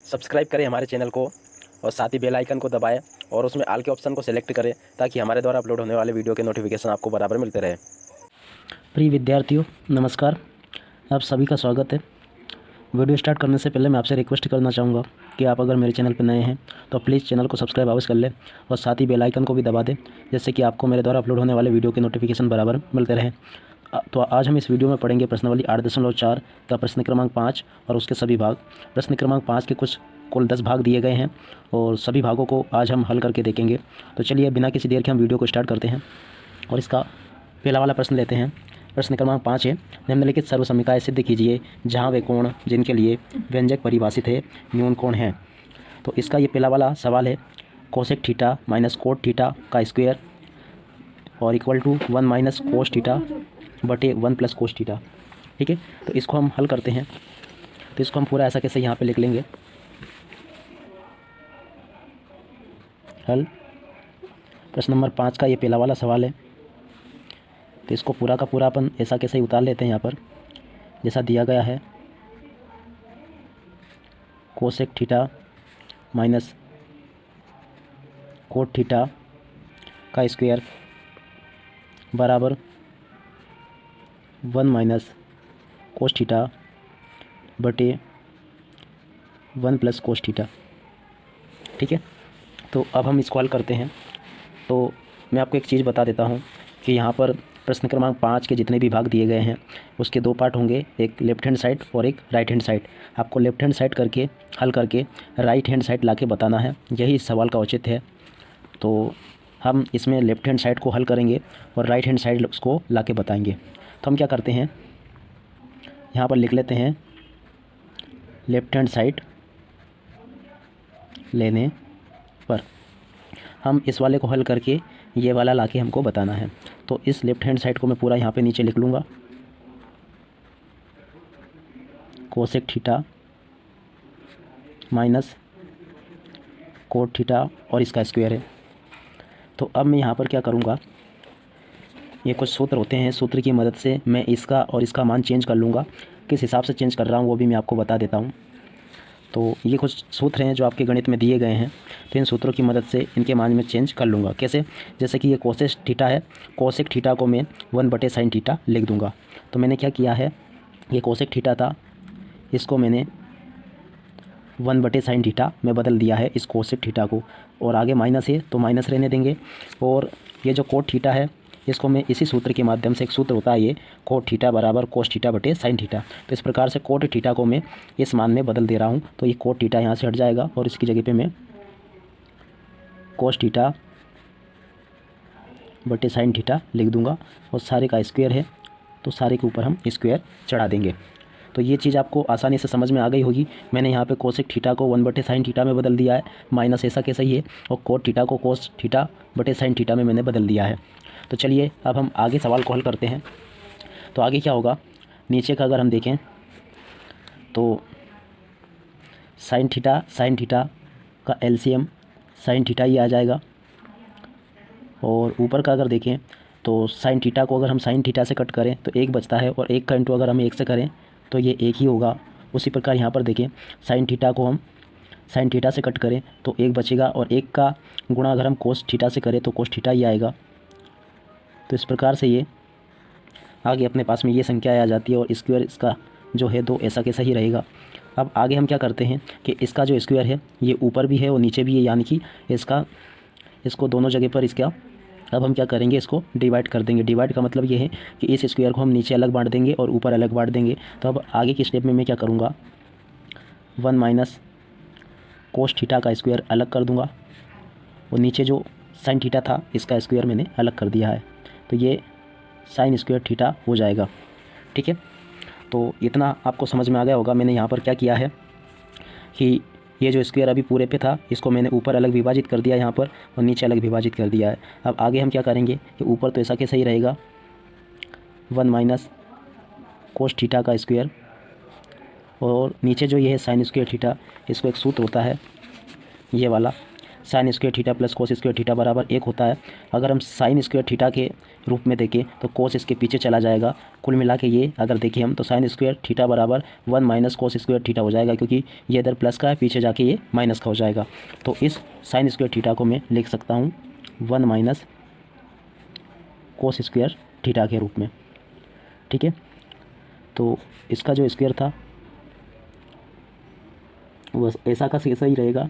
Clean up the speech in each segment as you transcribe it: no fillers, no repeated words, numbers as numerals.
Subscribe करें हमारे channel को और साथ ही बेल आइकन को दबाएं और उसमें ऑल के ऑप्शन को सेलेक्ट करें ताकि हमारे द्वारा अपलोड होने वाले वीडियो के नोटिफिकेशन आपको बराबर मिलते रहे। प्रिय विद्यार्थियों नमस्कार, आप सभी का स्वागत है। वीडियो स्टार्ट करने से पहले मैं आपसे रिक्वेस्ट करना चाहूँगा कि आप अगर मेरे चैनल पर नए हैं तो प्लीज़ चैनल को सब्सक्राइब अवश्य कर लें और साथ ही बेल आइकन को भी दबा दें, जिससे कि आपको मेरे द्वारा अपलोड होने वाले वीडियो के नोटिफिकेशन बराबर मिलते रहें। तो आज हम इस वीडियो में पढ़ेंगे प्रश्नावली 8.4 का प्रश्न क्रमांक 5 और उसके सभी भाग। प्रश्न क्रमांक 5 के कुल 10 भाग दिए गए हैं और सभी भागों को आज हम हल करके देखेंगे। तो चलिए बिना किसी देर के हम वीडियो को स्टार्ट करते हैं और इसका पहला वाला प्रश्न लेते हैं। प्रश्न क्रमांक 5 है, निम्नलिखित सर्वसमीकाएँ सिद्ध कीजिए जहाँ वे कोण जिनके लिए व्यंजक परिभाषित है न्यून कोण हैं। तो इसका ये पहला वाला सवाल है, cosec theta minus cot theta का स्क्वायर और equal to 1 minus cos theta बटे 1 प्लस कोस थीटा। ठीक है, तो इसको हम हल करते हैं। तो इसको हम पूरा ऐसा कैसे यहाँ पे लिख लेंगे, हल। प्रश्न नंबर 5 का ये पहला वाला सवाल है, तो इसको पूरा का पूरा अपन ऐसा कैसे ही उतार लेते हैं यहाँ पर जैसा दिया गया है। Cosec theta minus cot theta का स्क्वायर बराबर 1 माइनस कोस थीटा बटे 1 प्लस कोस थीटा। ठीक है, तो अब हम इसको हल करते हैं। तो मैं आपको एक चीज़ बता देता हूँ कि यहाँ पर प्रश्न क्रमांक 5 के जितने भी भाग दिए गए हैं उसके दो पार्ट होंगे, एक लेफ्ट हैंड साइड और एक राइट हैंड साइड। आपको लेफ्ट हैंड साइड करके हल करके राइट हैंड साइड लाके बताना है, यही इस सवाल का औचित्य है। तो हम इसमें लेफ्ट हैंड साइड को हल करेंगे और राइट हैंड साइड उसको लाके बताएंगे। तो हम क्या करते हैं, यहाँ पर लिख लेते हैं लेफ्ट हैंड साइड लेने पर हम इस वाले को हल करके ये वाला लाके हमको बताना है। तो इस लेफ्ट हैंड साइड को मैं पूरा यहाँ पे नीचे लिख लूँगा, cosec theta minus cot theta और इसका स्क्वायर है। तो अब मैं यहाँ पर क्या करूँगा, ये कुछ सूत्र होते हैं, सूत्र की मदद से मैं इसका और इसका मान चेंज कर लूँगा। किस हिसाब से चेंज कर रहा हूँ वो भी मैं आपको बता देता हूँ। तो ये कुछ सूत्र हैं जो आपके गणित में दिए गए हैं, तो इन सूत्रों की मदद से इनके मान में चेंज कर लूँगा। कैसे, जैसे कि ये कोसेक थीटा है, कोसेक थीटा को मैं 1 बटे साइन थीटा लिख दूँगा। तो मैंने क्या किया है, ये कोसेक थीटा था, इसको मैंने 1 बटे साइन थीटा में बदल दिया है इस कोसेक थीटा को, और आगे माइनस है तो माइनस रहने देंगे। और ये जो कोट थीटा है इसको मैं इसी सूत्र के माध्यम से, एक सूत्र होता है ये, कोट थीटा बराबर कोस थीटा बटे साइन थीटा। तो इस प्रकार से कोट थीटा को मैं इस मान में बदल दे रहा हूँ। तो ये कोट थीटा यहाँ से हट जाएगा और इसकी जगह पे मैं कोस थीटा बटे साइन थीटा लिख दूँगा। और सारे का स्क्वायर है तो सारे के ऊपर हम स्क्वायर चढ़ा देंगे। तो ये चीज़ आपको आसानी से समझ में आ गई होगी। मैंने यहाँ पे कोसेक थीटा को 1 बटे साइन थीटा में बदल दिया है, माइनस ऐसा कैसा ही है, और कोट थीटा को कोस थीटा बटे साइन थीटा में मैंने बदल दिया है। तो चलिए अब हम आगे सवाल को हल करते हैं। तो आगे क्या होगा, नीचे का अगर हम देखें तो साइन थीटा का एलसीएम साइन थीटा ही आ जाएगा। और ऊपर का अगर देखें तो साइन थीटा को अगर हम साइन थीटा से कट करें तो 1 बचता है, और 1 का इंटू अगर हम 1 से करें तो ये 1 ही होगा। उसी प्रकार यहाँ पर देखें, साइन थीटा को हम साइन थीटा से कट करें तो 1 बचेगा, और 1 का गुणा अगर हम कोस थीटा से करें तो कोस थीटा ही आएगा। तो इस प्रकार से ये आगे अपने पास में ये संख्या आ जाती है, और स्क्वायर इसका जो है 2 ऐसा कैसा ही रहेगा। अब आगे हम क्या करते हैं कि इसका जो स्क्वायर है ये ऊपर भी है और नीचे भी है, यानी कि इसको दोनों जगह पर इसका अब हम क्या करेंगे, इसको डिवाइड कर देंगे। डिवाइड का मतलब ये है कि इस स्क्वायर को हम नीचे अलग बांट देंगे और ऊपर अलग बांट देंगे। तो अब आगे की स्टेप में मैं क्या करूँगा, 1 माइनस कोस थीटा का स्क्वायर अलग कर दूँगा, और नीचे जो साइन थीटा था इसका स्क्वायर मैंने अलग कर दिया है। तो ये साइन स्क्वायर थीटा हो जाएगा। ठीक है, तो इतना आपको समझ में आ गया होगा। मैंने यहाँ पर क्या किया है कि ये जो स्क्वायर अभी पूरे पे था इसको मैंने ऊपर अलग विभाजित कर दिया यहाँ पर, और नीचे अलग विभाजित कर दिया है। अब आगे हम क्या करेंगे कि ऊपर तो ऐसा कैसा ही रहेगा, 1 माइनस कोस थीटा का स्क्वायर, और नीचे जो ये है साइन स्क्वायर थीटा, इसको एक सूत्र होता है ये वाला, sine square theta plus cos square theta बराबर 1 होता है। अगर हम साइन स्क्वायर थीटा के रूप में देखें तो कोस इसके पीछे चला जाएगा। कुल मिला के ये अगर देखें हम तो साइन स्क्वायर थीटा बराबर 1 माइनस कोस स्क्वायर थीटा हो जाएगा, क्योंकि ये इधर प्लस का है, पीछे जाके ये माइनस का हो जाएगा। तो इस साइन स्क्वायर थीटा को मैं लिख सकता हूँ 1 माइनस कोस स्क्वायर थीटा के रूप में। ठीक है, तो इसका जो स्क्वायर था वो ऐसा का ऐसा ही रहेगा,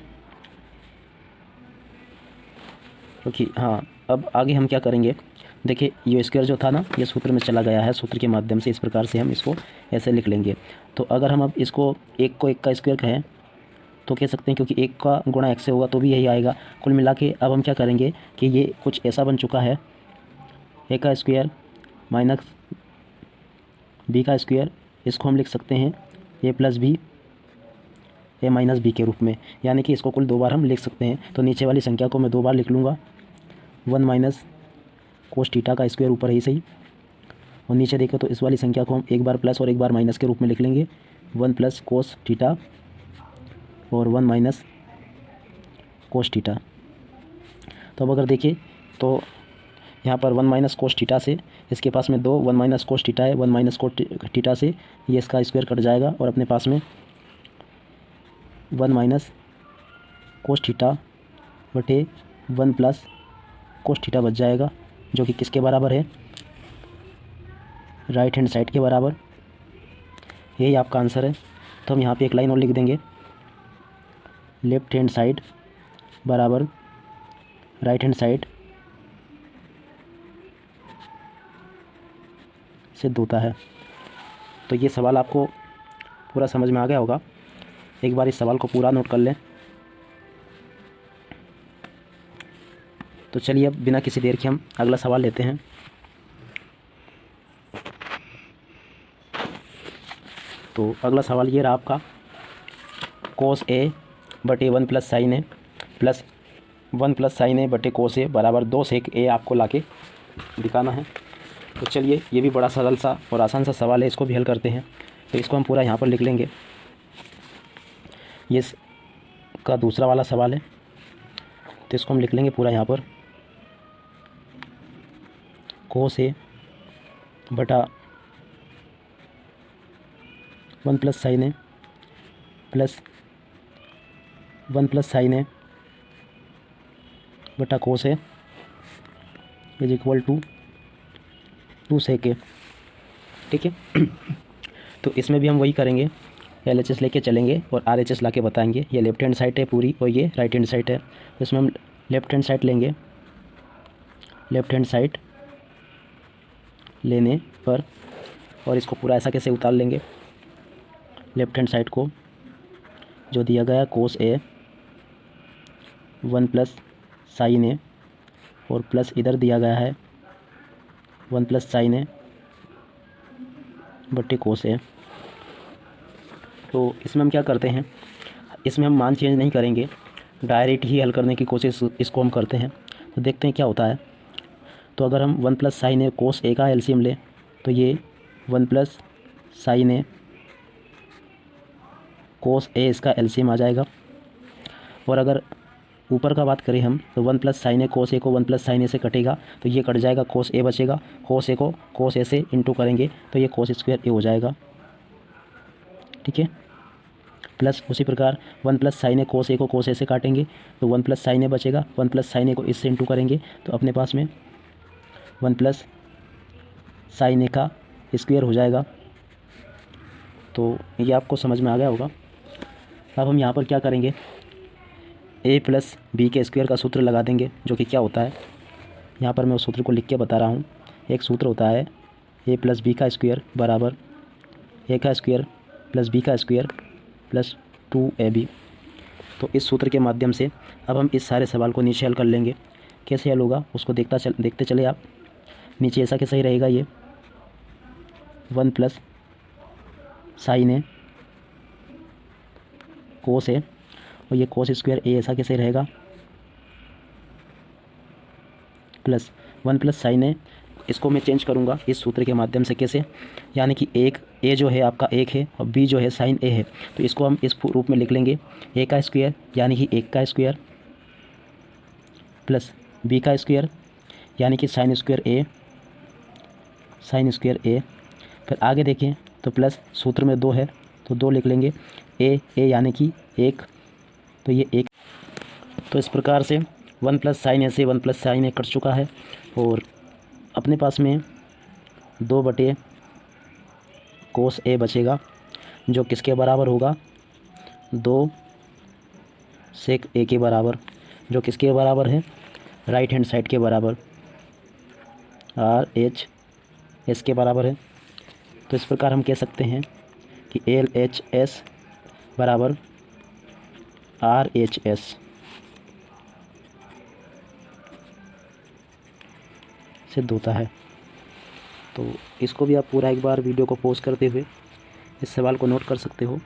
क्योंकि हाँ अब आगे हम क्या करेंगे, देखिए ये स्क्वायर जो था ना ये सूत्र में चला गया है, सूत्र के माध्यम से इस प्रकार से हम इसको ऐसे लिख लेंगे। तो अगर हम अब इसको 1 को 1 का स्क्वायर कहें तो कह सकते हैं, क्योंकि 1 का गुणा 1 से होगा तो भी यही आएगा। कुल मिला के अब हम क्या करेंगे कि ये कुछ ऐसा बन चुका है, a का स्क्वायर माइनस b का स्क्वायर, इसको हम लिख सकते हैं a plus B A minus B के रूप में, यानी कि इसको कुल 2 बार हम लिख सकते हैं। तो नीचे वाली संख्या को मैं 2 बार लिख लूँगा, 1 माइनस कोस थीटा का स्क्वायर ऊपर ही सही, और नीचे देखें तो इस वाली संख्या को हम 1 बार प्लस और 1 बार माइनस के रूप में लिख लेंगे, 1 प्लस कोस थीटा और 1 माइनस कोस थीटा। तो अब अगर देखिए तो यहाँ पर 1 माइनस कोस थीटा से इसके पास में 1 माइनस कोस थीटा है, 1 माइनस कोस थीटा से ये इसका स्क्वायर कट जाएगा और अपने पास में 1 माइनस कोस थीटा बटे 1 प्लस कोस थीटा बच जाएगा, जो कि किसके बराबर है, राइट हैंड साइड के बराबर। यही आपका आंसर है। तो हम यहाँ पे एक लाइन और लिख देंगे, लेफ्ट हैंड साइड बराबर राइट हैंड साइड सिद्ध होता है। तो ये सवाल आपको पूरा समझ में आ गया होगा। एक बार इस सवाल को पूरा नोट कर लें। तो चलिए अब बिना किसी देर के हम अगला सवाल लेते हैं। तो अगला सवाल ये रहा आपका, कोस ए बटे 1 plus sine A plus 1 plus sine ए बटे कोस ए बराबर 2 सेक ए आपको लाके दिखाना है। तो चलिए ये भी बड़ा सरल सा और आसान सा सवाल है, इसको भी हल करते हैं। तो इसको हम पूरा यहाँ पर लिख लेंगे। ये का दूसरा वाला सवाल है, तो इसको हम लिख लेंगे पूरा यहाँ पर, कोस ए बटा 1 plus sine A plus 1 plus sine ए बटा कोस ए इज इक्वल टू 2 सेक ए। ठीक है, तो इसमें भी हम वही करेंगे, LHS लेके चलेंगे और RHS ला के बताएंगे। ये लेफ्ट हैंड साइड है पूरी और ये राइट हैंड साइड है। तो इसमें हम लेफ्ट हैंड साइड लेंगे, लेफ्ट हैंड साइड लेने पर और इसको पूरा ऐसा कैसे उतार लेंगे, लेफ्ट हैंड साइड को जो दिया गया कोस ए 1 प्लस साइन ए और प्लस इधर दिया गया है 1 प्लस साइन ए बटे कोस ए। तो इसमें हम क्या करते हैं, इसमें हम मान चेंज नहीं करेंगे, डायरेक्ट ही हल करने की कोशिश इसको हम करते हैं। तो देखते हैं क्या होता है। तो अगर हम 1 प्लस साइन ए कोस ए का एलसीएम लें तो ये 1 प्लस साइन ए कोस ए इसका एलसीएम आ जाएगा। और अगर ऊपर का बात करें हम तो 1 प्लस साइन ए कोस ए को 1 प्लस साइन ए से कटेगा तो ये कट जाएगा, कोस ए बचेगा। कोस ए को कोस ए से इंटू करेंगे तो ये कोस स्क्वायर ए हो जाएगा। ठीक है, प्लस उसी प्रकार 1 प्लस साइन ए कोस ए को कोस ए से काटेंगे तो 1 प्लस साइन ए बचेगा। 1 प्लस साइन ए को इससे इंटू करेंगे तो अपने पास में 1 प्लस साइन ए का स्क्वायर हो जाएगा। तो ये आपको समझ में आ गया होगा। अब हम यहाँ पर क्या करेंगे, a प्लस बी के स्क्वायर का सूत्र लगा देंगे, जो कि क्या होता है, यहाँ पर मैं उस सूत्र को लिख के बता रहा हूँ। एक सूत्र होता है a प्लस बी का स्क्वायर बराबर a का स्क्वायर प्लस b का स्क्वायर प्लस 2ab। तो इस सूत्र के माध्यम से अब हम इस सारे सवाल को नीचे हल कर लेंगे। कैसे हल होगा उसको देखते चले आप। नीचे ऐसा कैसा ही रहेगा, ये 1 प्लस साइन ए कोस ए और ये कोस स्क्वायर ए ऐसा कैसे रहेगा, प्लस 1 प्लस साइन ए। इसको मैं चेंज करूँगा इस सूत्र के माध्यम से। कैसे, यानी कि एक ए जो है आपका 1 है और बी जो है साइन ए है, तो इसको हम इस रूप में लिख लेंगे a का स्क्वायर यानी कि 1 का स्क्वायर प्लस बी का स्क्वायर यानी कि साइन स्क्वायर ए। फिर आगे देखें तो प्लस सूत्र में 2 है तो 2 लिख लेंगे, ए यानी कि 1, तो ये 1। तो इस प्रकार से 1 प्लस साइन ए से 1 प्लस साइन ए कट चुका है और अपने पास में 2 बटे कोस ए बचेगा जो किसके बराबर होगा, 2 सेक ए के बराबर, जो किसके बराबर है, राइट हैंड साइड के बराबर, आर एच एस के बराबर है। तो इस प्रकार हम कह सकते हैं कि एल एच एस बराबर आर एच एस। सिद्ध होता है। तो इसको भी आप पूरा एक बार वीडियो को पॉज करते हुए इस सवाल को नोट कर सकते हो।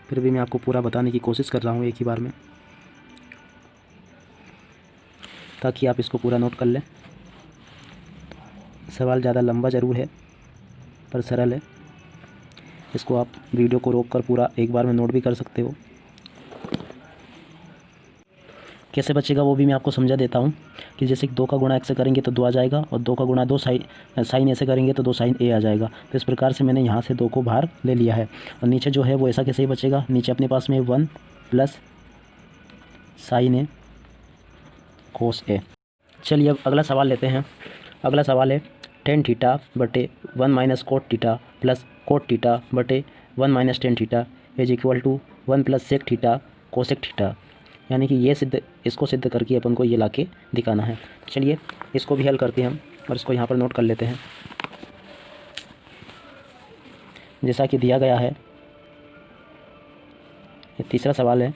फिर भी मैं आपको पूरा बताने की कोशिश कर रहा हूँ एक ही बार में, ताकि आप इसको पूरा नोट कर लें। सवाल ज़्यादा लंबा ज़रूर है पर सरल है। इसको आप वीडियो को रोक कर पूरा एक बार में नोट भी कर सकते हो। कैसे बचेगा वो भी मैं आपको समझा देता हूँ कि जैसे कि 2 का गुणा x से करेंगे तो 2 आ जाएगा और 2 का गुणा 2 साइन ए से करेंगे तो 2 साइन ए आ जाएगा। तो इस प्रकार से मैंने यहाँ से 2 को बाहर ले लिया है और नीचे जो है वो ऐसा कैसे ही बचेगा। नीचे अपने पास में 1 प्लस साइन ए कोस ए। चलिए अब अगला सवाल लेते हैं। अगला सवाल है टेन थीटा बटे 1 minus cot theta plus cot theta बटे 1 minus tan theta is equal to 1 plus sec theta cosec theta. यानी कि इसको सिद्ध करके अपन को ये लाके दिखाना है। चलिए इसको भी हल करते हैं हम और इसको यहाँ पर नोट कर लेते हैं। जैसा कि दिया गया है, ये तीसरा सवाल है,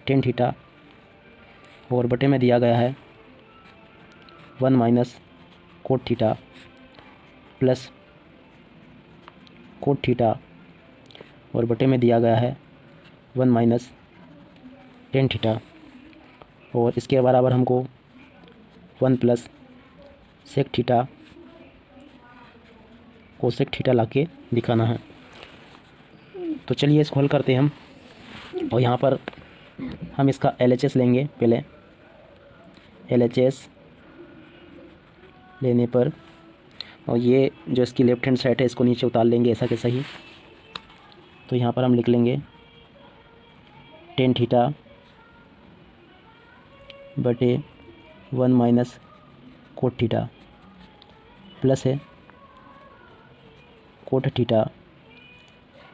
टेन थीटा और बटे में दिया गया है 1 minus cot theta plus cot theta और बटे में दिया गया है 1 माइनस टेन थीटा और इसके बराबर हमको 1 plus sec theta cosec theta लाके दिखाना है। तो चलिए इसको हल करते हैं हम और यहाँ पर हम इसका LHS लेंगे। पहले LHS लेने पर और ये जो इसकी लेफ्ट हैंड साइड है इसको नीचे उतार लेंगे ऐसा कैसा ही। तो यहाँ पर हम लिख लेंगे टेन थीटा बटे 1 माइनस कोट थीटा प्लस है कोट थीटा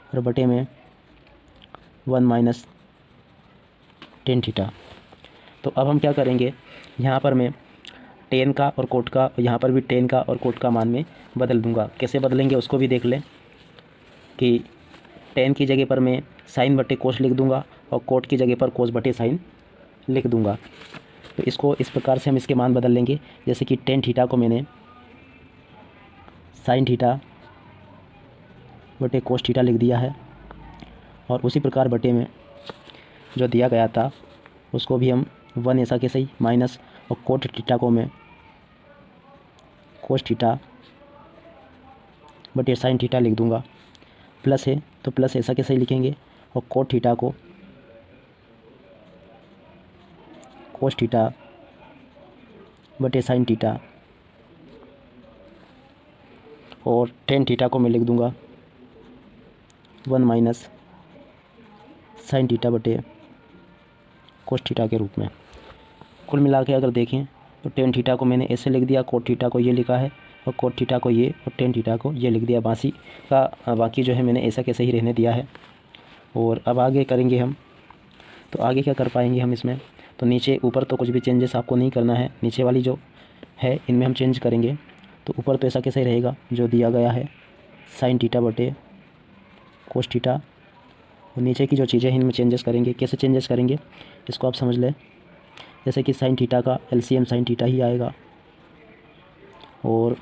और बटे में 1 माइनस टेन थीटा। तो अब हम क्या करेंगे, यहाँ पर मैं टेन का और कोट का, यहाँ पर भी टेन का और कोट का मान में बदल दूंगा। कैसे बदलेंगे उसको भी देख लें कि टेन की जगह पर मैं साइन बटे कोस लिख दूंगा और कोट की जगह पर कोस बटे साइन लिख दूंगा। तो इसको इस प्रकार से हम इसके मान बदल लेंगे। जैसे कि टेन थीटा को मैंने साइन थीटा बटे कोस थीटा लिख दिया है और उसी प्रकार बटे में जो दिया गया था उसको भी हम 1 ऐसा कैसे ही माइनस और कोट थीटा को मैं कोस थीटा बटे साइन थीटा लिख दूंगा। प्लस है तो प्लस ऐसा कैसे ही लिखेंगे और कोट थीटा को कोस थीटा बटे साइन थीटा और टेन थीटा को मैं लिख दूंगा 1 माइनस साइन थीटा बटे कोस थीटा के रूप में। कुल मिला के अगर देखें तो टेन थीटा को मैंने ऐसे लिख दिया, कोट थीटा को ये लिखा है और कोट थीटा को ये और टेन थीटा को ये लिख दिया। बाकी जो है मैंने ऐसा कैसे ही रहने दिया है। और अब आगे करेंगे हम, तो आगे क्या कर पाएंगे हम इसमें, तो नीचे ऊपर तो कुछ भी चेंजेस आपको नहीं करना है, नीचे वाली जो है इनमें हम चेंज करेंगे। तो ऊपर तो ऐसा कैसे ही रहेगा जो दिया गया है साइन थीटा बटे कोस थीटा और नीचे की जो चीज़ें हैं इनमें चेंजेस करेंगे। कैसे चेंजेस करेंगे इसको आप समझ लें। जैसे कि साइन थीटा का LCM साइन थीटा ही आएगा और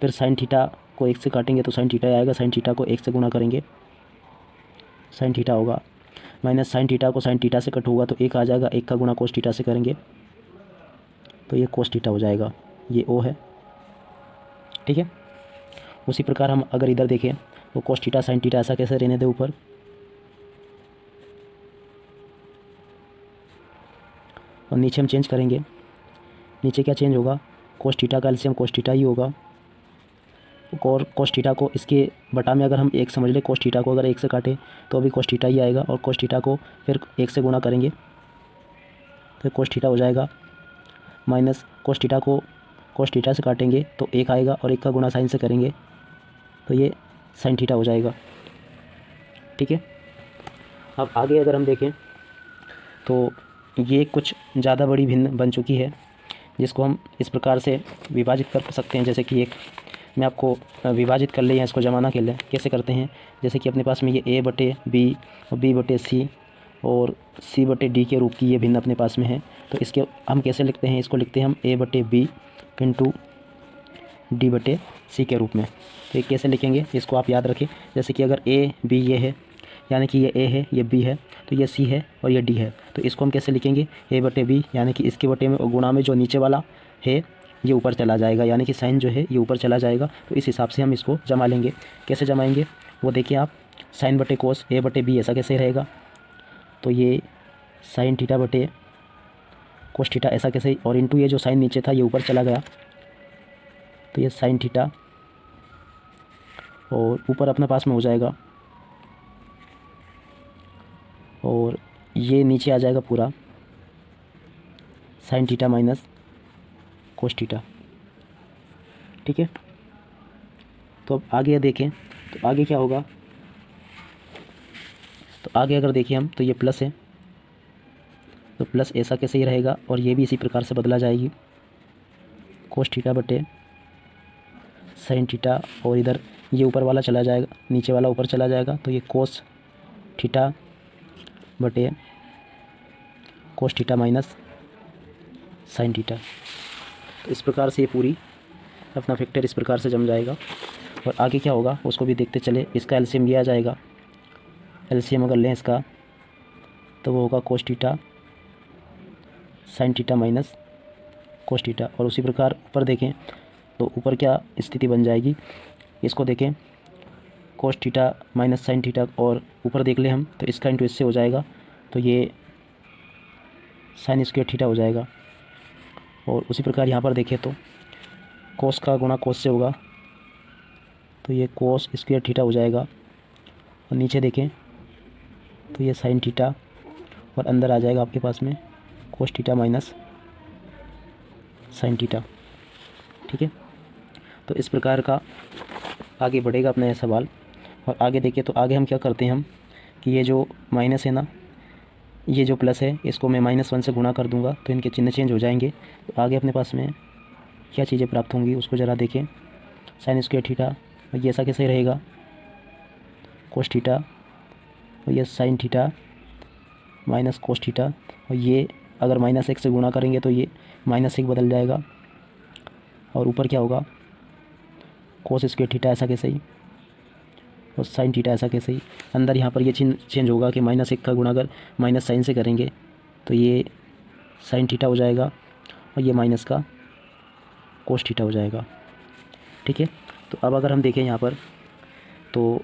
फिर साइन थीटा को 1 से काटेंगे तो साइन थीटा आएगा, साइन थीटा को 1 से गुणा करेंगे साइन थीटा होगा, माइनस साइन थीटा को साइन थीटा से कट होगा तो 1 आ जाएगा, 1 का गुणा कोस थीटा से करेंगे तो ये कोस थीटा हो जाएगा, ये O है, ठीक है। उसी प्रकार हम अगर इधर देखें तो कोस थीटा साइन थीटा ऐसा कैसे रहने दे ऊपर, और नीचे हम चेंज करेंगे। नीचे क्या चेंज होगा, कोस थीटा का एलसीएम कोस थीटा ही होगा। और कोस थीटा को इसके बटा में अगर हम 1 समझ लें, कोस थीटा को अगर 1 से काटें तो अभी कोस थीटा ही आएगा, और कोस थीटा को फिर 1 से गुणा करेंगे तो कोस थीटा हो जाएगा। माइनस कोस थीटा को कोस थीटा से काटेंगे तो 1 आएगा, और 1 का गुणा साइन से करेंगे तो ये साइन थीटा हो जाएगा। ठीक है, अब आगे अगर हम देखें तो ये कुछ ज़्यादा बड़ी भिन्न बन चुकी है, जिसको हम इस प्रकार से विभाजित कर सकते हैं। जैसे कि एक मैं आपको विभाजित कर ले या इसको जमाना के लिए कैसे करते हैं। जैसे कि अपने पास में ये a बटे b और b बटे c और c बटे d के रूप की ये भिन्न अपने पास में है। तो इसके हम कैसे लिखते हैं, इसको लिखते हैं हम a बटे b इंटू d बटे c के रूप में। तो ये कैसे लिखेंगे इसको आप याद रखें। जैसे कि अगर a b ये है, यानी कि ये a है, ये b है, तो ये c है और ये d है। तो इसको हम कैसे लिखेंगे, a बटे b, यानी कि इसके बटे में गुणा में जो नीचे वाला है ये ऊपर चला जाएगा, यानी कि साइन जो है ये ऊपर चला जाएगा। तो इस हिसाब से हम इसको जमा लेंगे। कैसे जमाएंगे वो देखिए आप, साइन बटे कोस a बटे b ऐसा कैसे रहेगा, तो ये साइन थीटा बटे कोस थीटा ऐसा कैसे, और इंटू ये जो साइन नीचे था ये ऊपर चला गया तो ये साइन थीटा, और ऊपर अपने पास में हो जाएगा, और ये नीचे आ जाएगा पूरा sine theta minus cos theta. ठीक है, तो अब आगे देखें तो आगे क्या होगा, तो आगे अगर देखें हम तो ये प्लस है, तो प्लस ऐसा कैसे ही रहेगा, और ये भी इसी प्रकार से बदला जाएगी, कोस थीटा बटे साइन थीटा, और इधर ये ऊपर वाला चला जाएगा, नीचे वाला ऊपर चला जाएगा, तो ये कोस थीटा बटे cos theta minus sine theta. तो इस प्रकार से ये पूरी अपना फैक्टर इस प्रकार से जम जाएगा। और आगे क्या होगा उसको भी देखते चले। इसका एलसीएम लिया जाएगा, एलसीएम अगर लें इसका तो वो होगा cos theta sine theta minus cos theta. और उसी प्रकार ऊपर देखें तो ऊपर क्या स्थिति बन जाएगी, इसको देखें cos theta minus sine theta, और ऊपर देख लें हम तो इसका इंटू इससे हो जाएगा, तो ये साइन स्क्वायर थीटा हो जाएगा। और उसी प्रकार यहाँ पर देखें तो कोस का गुणा कोस से होगा, तो ये कोस स्क्वायर थीटा हो जाएगा। और नीचे देखें तो ये साइन थीटा, और अंदर आ जाएगा आपके पास में cos theta minus sine theta. ठीक है, तो इस प्रकार का आगे बढ़ेगा अपना यह सवाल। और आगे देखिए तो आगे हम क्या करते हैं हम कि ये जो माइनस है ना, ये जो प्लस है इसको मैं -1 से गुणा कर दूंगा तो इनके चिन्ह चेंज हो जाएंगे। तो आगे अपने पास में क्या चीज़ें प्राप्त होंगी उसको ज़रा देखें। साइन स्क्वायर थीटा, और ये ऐसा कैसे रहेगा, कोस थीटा, और ये sine theta minus cos theta, और ये अगर -1 से गुणा करेंगे तो ये -1 बदल जाएगा। और ऊपर क्या होगा, कोस स्क्वायर थीटा ऐसा कैसे ही, और साइन थीटा ऐसा कैसे ही। अंदर यहाँ पर ये चिन्ह चेंज होगा कि -1 का गुणा अगर माइनस साइन से करेंगे तो ये साइन थीटा हो जाएगा, और ये माइनस का कोस थीटा हो जाएगा। ठीक है, तो अब अगर हम देखें यहाँ पर तो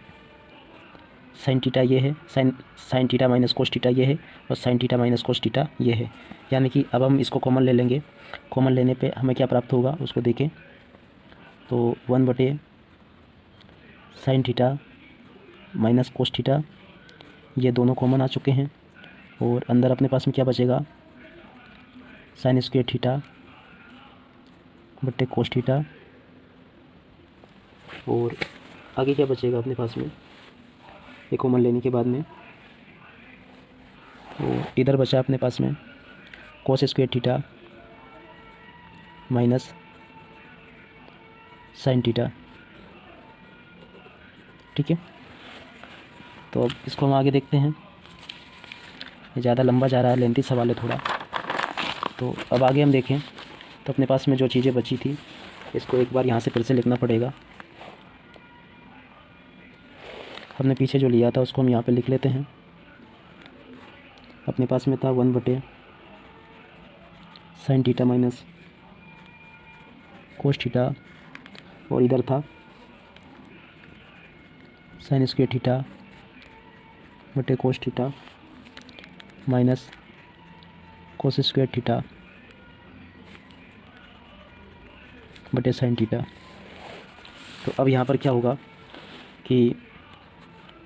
साइन थीटा ये है, sine theta minus cos theta ये है, और sine theta minus cos theta ये है। यानी कि अब हम इसको कॉमन ले लेंगे। कॉमन लेने पे हमें क्या प्राप्त होगा उसको देखें तो 1 बटे sine theta minus cos theta, ये दोनों कॉमन आ चुके हैं। और अंदर अपने पास में क्या बचेगा, साइन स्क्वायर थीटा बटे कोस थीटा। और आगे क्या बचेगा अपने पास में ये कॉमन लेने के बाद में, तो इधर बचा अपने पास में cos square theta minus sine theta. ठीक है, तो अब इसको हम आगे देखते हैं। ये ज़्यादा लंबा जा रहा है, लेंथी सवाल है थोड़ा। तो अब आगे हम देखें तो अपने पास में जो चीज़ें बची थी इसको एक बार यहाँ से फिर से लिखना पड़ेगा। हमने पीछे जो लिया था उसको हम यहाँ पे लिख लेते हैं। अपने पास में था 1 बटे sine theta minus cos theta, और इधर था साइन स्क्वायर थीटा बटे cos theta minus cos square theta बटे साइन थीटा। तो अब यहाँ पर क्या होगा कि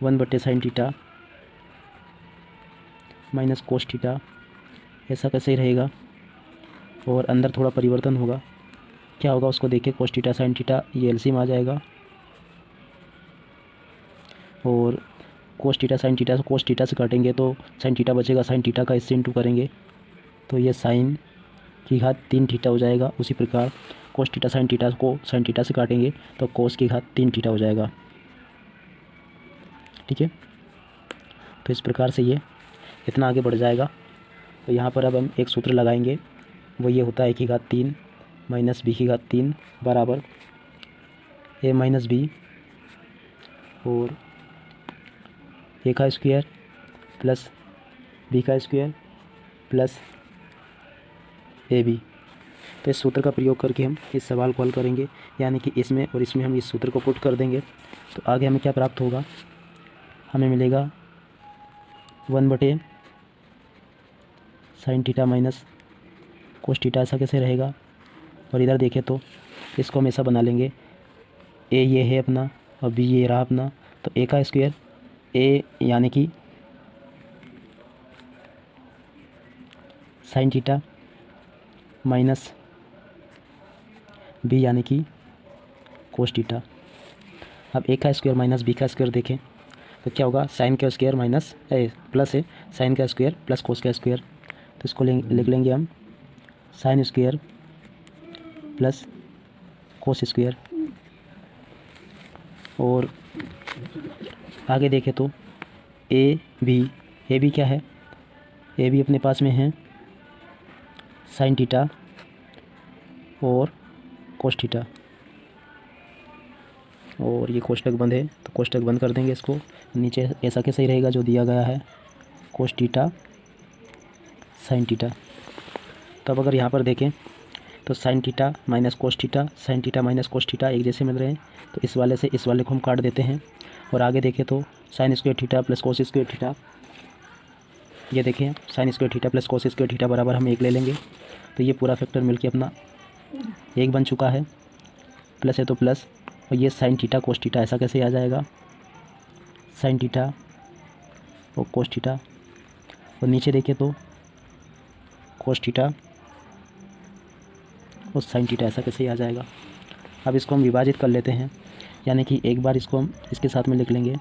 1 बटे sine theta minus cos theta, ऐसा कैसे ही रहेगा और अंदर थोड़ा परिवर्तन होगा। क्या होगा उसको देखिए, कोस थीटा साइन थीटा ये एलसीएम आ जाएगा और कोस थीटा साइन थीटा से कोस थीटा से काटेंगे तो साइन थीटा बचेगा, साइन थीटा का इससे इंटू करेंगे तो ये साइन की घात 3 थीटा हो जाएगा। उसी प्रकार कोस थीटा साइन थीटा को साइन थीटा से काटेंगे तो कोस की घात 3 थीटा हो जाएगा। ठीक है, तो इस प्रकार से ये इतना आगे बढ़ जाएगा। तो यहाँ पर अब हम एक सूत्र लगाएंगे, वो ये होता है की घात 3 माइनस बी की घात 3 बराबर ए माइनस बी और ए का स्क्वायर प्लस बी का स्क्वायर प्लस ए बी। तो इस सूत्र का प्रयोग करके हम इस सवाल को हल करेंगे, यानी कि इसमें और इसमें हम इस सूत्र को पुट कर देंगे। तो आगे हमें क्या प्राप्त होगा, हमें मिलेगा 1 बटे sine theta minus cos theta, ऐसा कैसे रहेगा। और इधर देखें तो इसको हम ऐसा बना लेंगे, ए ये है अपना और बी ये रहा अपना, तो ए का स्क्वायर ए यानी कि साइन थीटा माइनस बी यानी कि कोस थीटा। अब ए का स्क्वायर माइनस बी का स्क्वायर देखें तो क्या होगा, साइन का स्क्वायर माइनस प्लस है साइन का स्क्वायर प्लस कोस का स्क्वायर। तो इसको लिख लेंगे हम sine square plus cos square. और आगे देखें तो ए बी क्या है, ए बी अपने पास में है साइन थीटा और कोस थीटा, और ये कोष्टक बंद है तो कोष्टक बंद कर देंगे इसको। नीचे ऐसा कैसे ही रहेगा जो दिया गया है, कोस थीटा साइन थीटा। तब अगर यहाँ पर देखें तो sine theta minus cos theta, sine theta minus cos theta एक जैसे मिल रहे हैं, तो इस वाले से इस वाले को हम काट देते हैं। और आगे देखें तो sine square theta plus cos square theta, ये देखें sine square theta plus cos square theta बराबर हम 1 ले लेंगे। तो ये पूरा फैक्टर मिलके अपना 1 बन चुका है, प्लस है तो प्लस, और ये साइन थीटा कोस थीटा ऐसा कैसे आ जाएगा, साइन थीटा और कोस थीटा। और नीचे देखें तो कोस थीटा और साइन थीटा ऐसा कैसे आ जाएगा। अब इसको हम विभाजित कर लेते हैं, यानी कि एक बार इसको हम इसके साथ में लिख लेंगे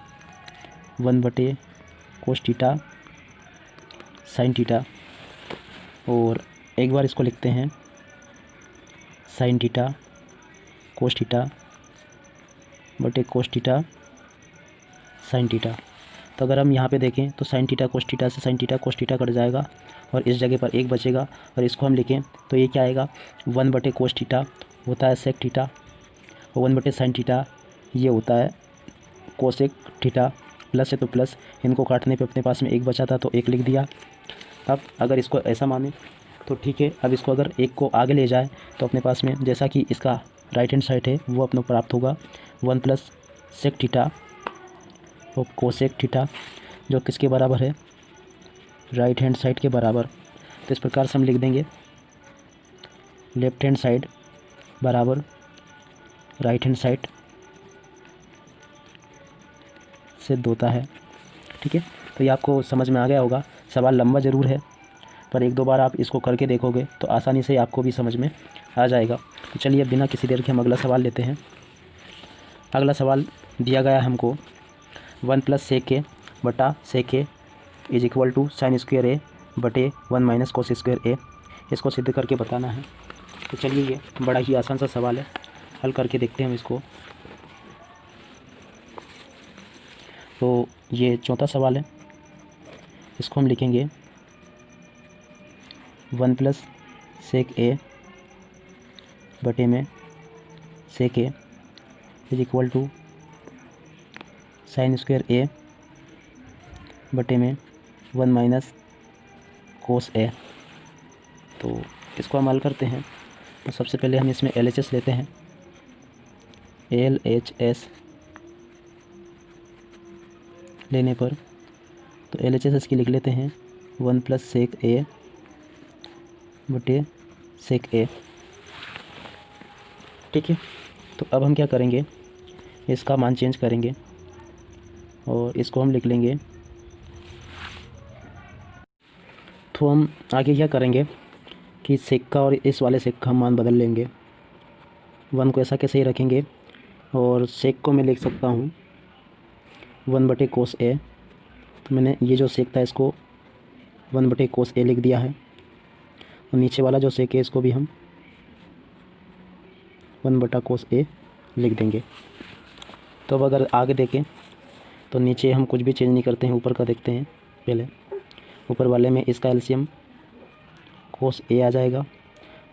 1 बटे कोस थीटा साइन थीटा, और एक बार इसको लिखते हैं साइन थीटा कोस थीटा बटे कोस थीटा साइन थीटा। तो अगर हम यहाँ पे देखें तो साइन थीटा कोस थीटा से sine theta cos theta cut जाएगा और इस जगह पर 1 बचेगा, और इसको हम लिखें तो ये क्या आएगा, 1 बटे कोस थीटा होता है सेक थीटा और 1 बटे साइन थीटा ये होता है कोसेक थीटा। प्लस है तो प्लस, इनको काटने पे अपने पास में 1 बचा था तो 1 लिख दिया। अब अगर इसको ऐसा माने तो ठीक है, अब इसको अगर 1 को आगे ले जाए तो अपने पास में जैसा कि इसका राइट हैंड साइड है वो अपना प्राप्त होगा 1 प्लस सेक थीटा और कोसेक थीटा, जो किसके बराबर है, राइट हैंड साइड के बराबर। तो इस प्रकार से हम लिख देंगे लेफ्ट हैंड साइड बराबर राइट हैंड साइड सिद्ध होता है। ठीक है, तो ये आपको समझ में आ गया होगा। सवाल लंबा ज़रूर है पर 1-2 बार आप इसको करके देखोगे तो आसानी से आपको भी समझ में आ जाएगा। तो चलिए बिना किसी देर के हम अगला सवाल लेते हैं। अगला सवाल दिया गया हमको 1 प्लस सेक ए बटा sec A is equal to sine square A बटे 1 माइनस कोस स्क्वायर ए, इसको सिद्ध करके बताना है। तो चलिए ये बड़ा ही आसान सा सवाल है, हल करके देखते हैं हम इसको। तो ये चौथा सवाल है, इसको हम लिखेंगे 1 प्लस सेक ए बटे में sec A is equal to sine square A बटे में 1 माइनस कोस ए। तो इसको हम हल करते हैं। तो सबसे पहले हम इसमें LHS लेते हैं, LHS लेने पर तो LHS इसकी लिख लेते हैं 1 प्लस सेक ए बटे सेक ए। ठीक है, तो अब हम क्या करेंगे, इसका मान चेंज करेंगे और इसको हम लिख लेंगे। तो हम आगे क्या करेंगे कि सेक का और इस वाले सेक का हम मान बदल लेंगे। 1 को ऐसा कैसे ही रखेंगे और सेक को मैं लिख सकता हूँ 1 बटे कोस ए। तो मैंने ये जो सेक था इसको 1 बटे कोस ए लिख दिया है और नीचे वाला जो सेक है इसको भी हम 1 बटा कोस ए लिख देंगे। तो अब अगर आगे देखें तो नीचे हम कुछ भी चेंज नहीं करते हैं, ऊपर का देखते हैं पहले। ऊपर वाले में इसका एलसीएम कोस ए आ जाएगा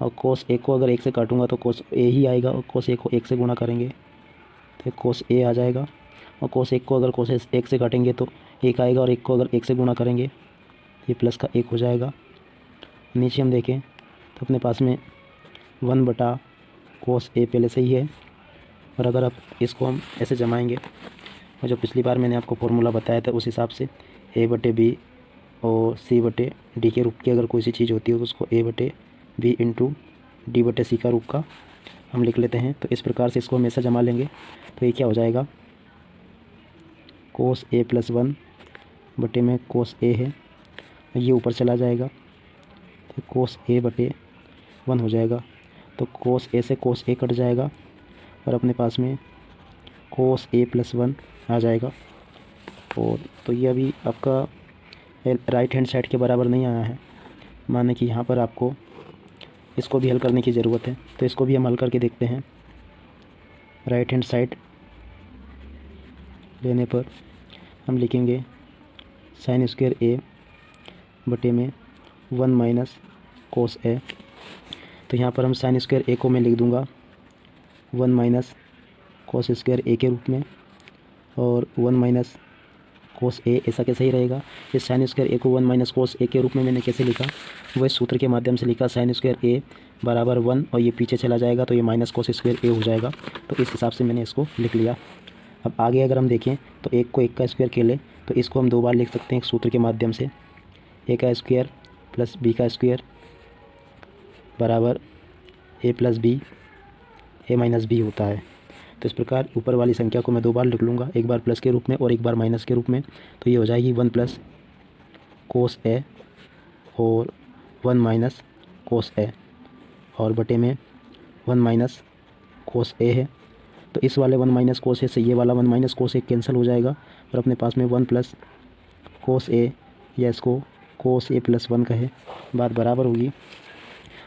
और कोस ए को अगर 1 से काटूंगा तो कोस ए ही आएगा और कोस ए को 1 से गुणा करेंगे तो कोस ए आ जाएगा और कोस 1 को अगर कोस 1 से काटेंगे तो 1 आएगा और 1 को अगर 1 से गुणा करेंगे ये प्लस का 1 हो जाएगा। नीचे हम देखें तो अपने पास में 1 बटा कोस ए पहले से ही है और अगर अब इसको हम ऐसे जमाएंगे और जो पिछली बार मैंने आपको फॉर्मूला बताया था उस हिसाब से ए बटे बी और सी बटे डी के रूप की अगर कोई सी चीज़ होती है तो उसको ए बटे बी इंटू डी बटे सी का रूप का हम लिख लेते हैं। तो इस प्रकार से इसको हमेशा जमा लेंगे तो ये क्या हो जाएगा, कोस ए प्लस 1 बटे में कोस ए है, ये ऊपर चला जाएगा तो कोस ए बटे 1 हो जाएगा। तो कोस ए से कोस ए कट जाएगा और अपने पास में कोस ए प्लस 1 आ जाएगा। और तो ये अभी आपका राइट हैंड साइड के बराबर नहीं आया है, माने कि यहाँ पर आपको इसको भी हल करने की ज़रूरत है। तो इसको भी हम हल करके देखते हैं। राइट हैंड साइड लेने पर हम लिखेंगे साइन स्क्वायर ए बटे में 1 माइनस कोस ए। तो यहाँ पर हम साइन स्क्वायर ए को मैं लिख दूँगा 1 माइनस कोस स्क्वायर ए के रूप में और 1 माइनस कोस ए, ऐसा कैसे ही रहेगा। इस साइन स्क्वायर ए को 1 माइनस कोस ए के रूप में मैंने कैसे लिखा, वह सूत्र के माध्यम से लिखा, साइन स्क्वायर ए बराबर 1 और ये पीछे चला जाएगा तो ये माइनस कोस स्क्वायर ए हो जाएगा। तो इस हिसाब से मैंने इसको लिख लिया। अब आगे अगर हम देखें तो 1 को 1 का स्क्वायर खेलें तो इसको हम 2 बार लिख सकते हैं एक सूत्र के माध्यम से, ए का स्क्वायर प्लस बी का स्क्वायर बराबर ए plus B A minus B होता है। तो इस प्रकार ऊपर वाली संख्या को मैं 2 बार लिख लूँगा, एक बार प्लस के रूप में और एक बार माइनस के रूप में। तो ये हो जाएगी 1 प्लस कोस ए और 1 माइनस कोस ए और बटे में 1 माइनस कोस ए है। तो इस वाले 1 माइनस कोस ए से ये वाला 1 माइनस कोस ए कैंसिल हो जाएगा और अपने पास में 1 प्लस कोस ए, या इसको कोस ए प्लस 1 कहे, बात बराबर होगी।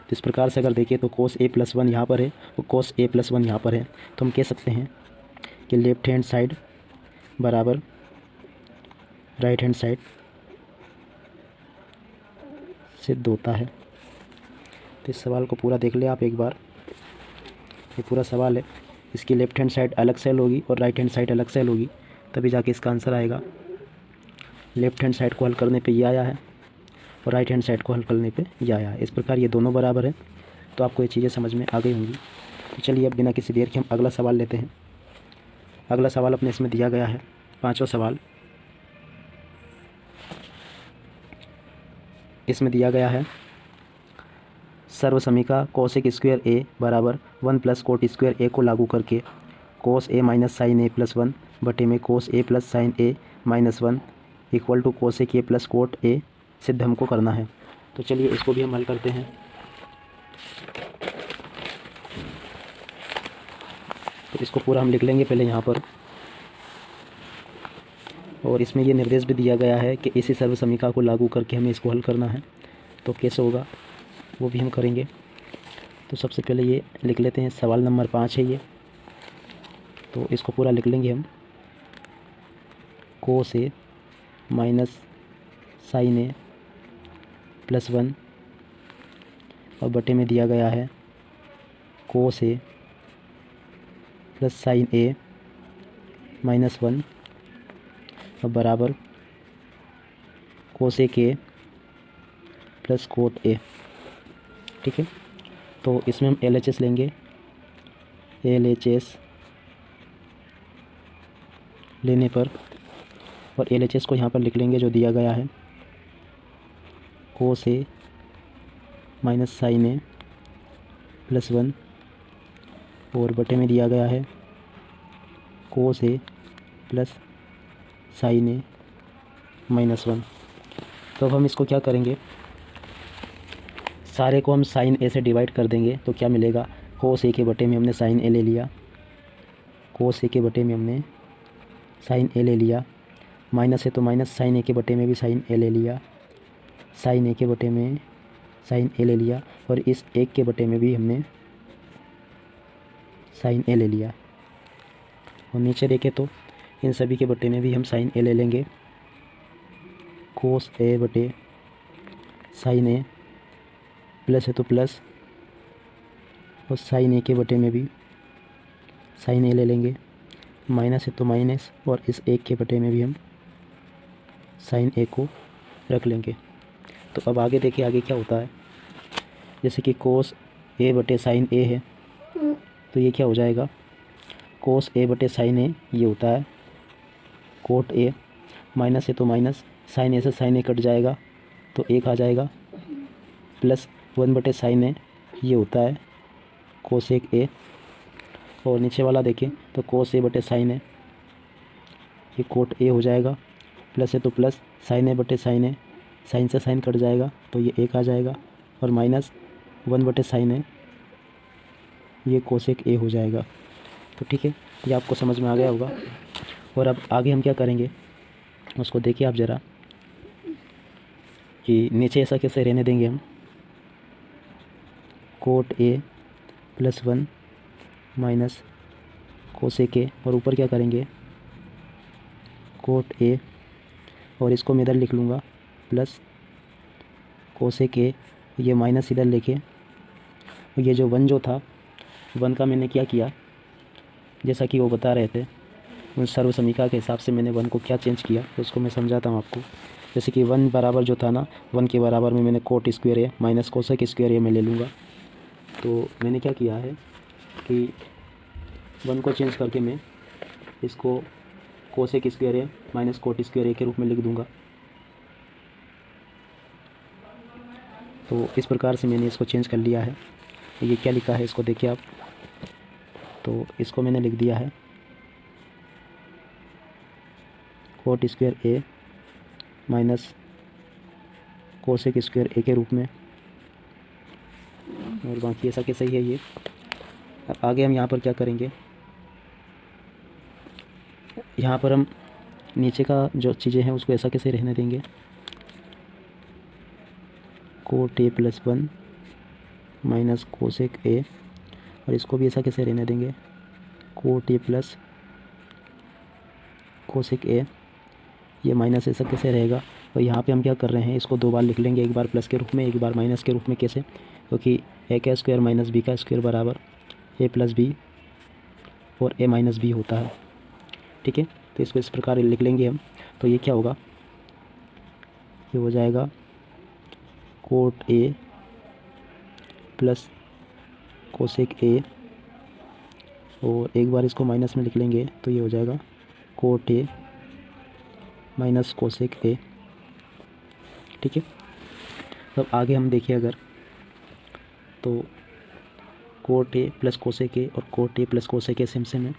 तो इस प्रकार से अगर देखें तो कोस ए प्लस 1 यहाँ पर है और कोस ए प्लस 1 यहाँ पर है। तो हम कह सकते हैं कि लेफ्ट हैंड साइड बराबर राइट हैंड साइड सिद्ध होता है। तो इस सवाल को पूरा देख ले आप एक बार, ये पूरा सवाल है। इसकी लेफ्ट हैंड साइड अलग सेल होगी और राइट हैंड साइड अलग सेल होगी, तभी जाके इसका आंसर आएगा। लेफ्ट हैंड साइड को हल करने पे ये आया है और राइट हैंड साइड को हल करने पे ये आया है। इस प्रकार ये दोनों बराबर है। तो आपको ये चीज़ें समझ में आ गई होंगी। तो चलिए अब बिना किसी देर के हम अगला सवाल लेते हैं। अगला सवाल अपने इसमें दिया गया है 5वां सवाल। इसमें दिया गया है सर्वसमीका कोसेक स्क्वायर ए बराबर 1 प्लस कोट स्क्वायर ए को लागू करके cos A minus sine A plus 1 बटे में cos A plus sine A minus 1 equal to cosec A plus cot A सिद्ध हमको करना है। तो चलिए इसको भी हम हल करते हैं। तो इसको पूरा हम लिख लेंगे पहले यहाँ पर, और इसमें ये निर्देश भी दिया गया है कि इसी सर्वसमीका को लागू करके हमें इसको हल करना है। तो कैसे होगा वो भी हम करेंगे। तो सबसे पहले ये लिख लेते हैं, सवाल नंबर 5 है ये। तो इसको पूरा लिख लेंगे हम, कोस A minus sine A plus 1 और बटे में दिया गया है कोस A plus sine A minus 1 और बराबर कोसेक ए प्लस कोट ए। ठीक है, तो इसमें हम LHS लेंगे। LHS लेने पर और LHS को यहाँ पर लिख लेंगे जो दिया गया है, कोस A minus sine A plus 1 और बटे में दिया गया है कोस A plus sine A minus 1। तो अब हम इसको क्या करेंगे, सारे को हम साइन ए से डिवाइड कर देंगे। तो क्या मिलेगा, कोस ए के बटे में हमने साइन ए ले लिया, कोस ए के बटे में हमने साइन ए ले लिया, माइनस है तो माइनस साइन ए के बटे में भी साइन ए ले लिया, साइन ए के बटे में साइन ए ले लिया, और इस एक के बटे में भी हमने साइन ए ले लिया। और नीचे देखें तो इन सभी के बटे में भी हम साइन ए ले लेंगे, कोस ए बटे साइन ए, प्लस है तो प्लस, और साइन ए के बटे में भी साइन ए ले लेंगे, माइनस है तो माइनस, और इस एक के बटे में भी हम साइन ए को रख लेंगे। तो अब आगे देखिए आगे क्या होता है, जैसे कि कोस ए बटे साइन ए है, तो ये क्या हो जाएगा, कोस ए बटे साइन ए ये होता है कोट ए, माइनस है तो माइनस, साइन ए से साइन ए कट जाएगा तो एक आ जाएगा, प्लस 1 बटे साइन ए ये होता है कोसेक ए, और नीचे वाला देखें तो कोस ए बटे साइन ए ये कोट ए हो जाएगा, प्लस है तो प्लस, साइन ए बटे साइन ए, साइन से साइन कट जाएगा तो ये एक आ जाएगा, और माइनस 1 बटे साइन ए ये कोसेक ए हो जाएगा। तो ठीक है, ये आपको समझ में आ गया होगा। और अब आगे हम क्या करेंगे उसको देखिए आप ज़रा, कि नीचे ऐसा कैसे रहने देंगे हम, coat A plus 1 minus cosec A, और ऊपर क्या करेंगे कोट ए, और इसको मैं इधर लिख लूँगा प्लस कोसेक ए, ये माइनस इधर लेके, ये जो 1 जो था 1 का मैंने क्या किया, जैसा कि वो बता रहे थे उन सर्व समीकरण के हिसाब से मैंने 1 को क्या चेंज किया, तो उसको मैं समझाता हूँ आपको। जैसे कि 1 बराबर जो था ना, 1 के बराबर में मैंने कोट स्क्वायर ए माइनस कोसेक स्क्वायर ए मैं ले लूँगा। तो मैंने क्या किया है कि 1 को चेंज करके मैं इसको कोसेक स्क्वायर ए माइनस कोट स्क्वायर ए के रूप में लिख दूँगा। तो इस प्रकार से मैंने इसको चेंज कर लिया है। ये क्या लिखा है इसको देखिए आप, तो इसको मैंने लिख दिया है कोट स्क्वायर ए माइनस कोसेक स्क्वायर ए के रूप में, और बाकी ऐसा कैसा ही है ये। अब आगे हम यहाँ पर क्या करेंगे, यहाँ पर हम नीचे का जो चीज़ें हैं उसको ऐसा कैसे रहने देंगे, coat A plus 1 minus cosec A, और इसको भी ऐसा कैसे रहने देंगे, कोट ए प्लस कोसेक ए, ये माइनस ऐसा कैसे रहेगा। और यहाँ पे हम क्या कर रहे हैं, इसको 2 बार लिख लेंगे, एक बार प्लस के रूप में एक बार माइनस के रूप में। कैसे, क्योंकि ए का स्क्वायर माइनस बी का स्क्वायर बराबर ए प्लस बी और ए माइनस बी होता है। ठीक है, तो इसको इस प्रकार लिख लेंगे हम। तो ये क्या होगा, ये हो जाएगा cot A plus cosec A, और एक बार इसको माइनस में लिख लेंगे तो ये हो जाएगा cot A minus cosec A. ठीक है, तब आगे हम देखिए अगर, तो cot A plus cosec A और cot A plus cosec A same same है,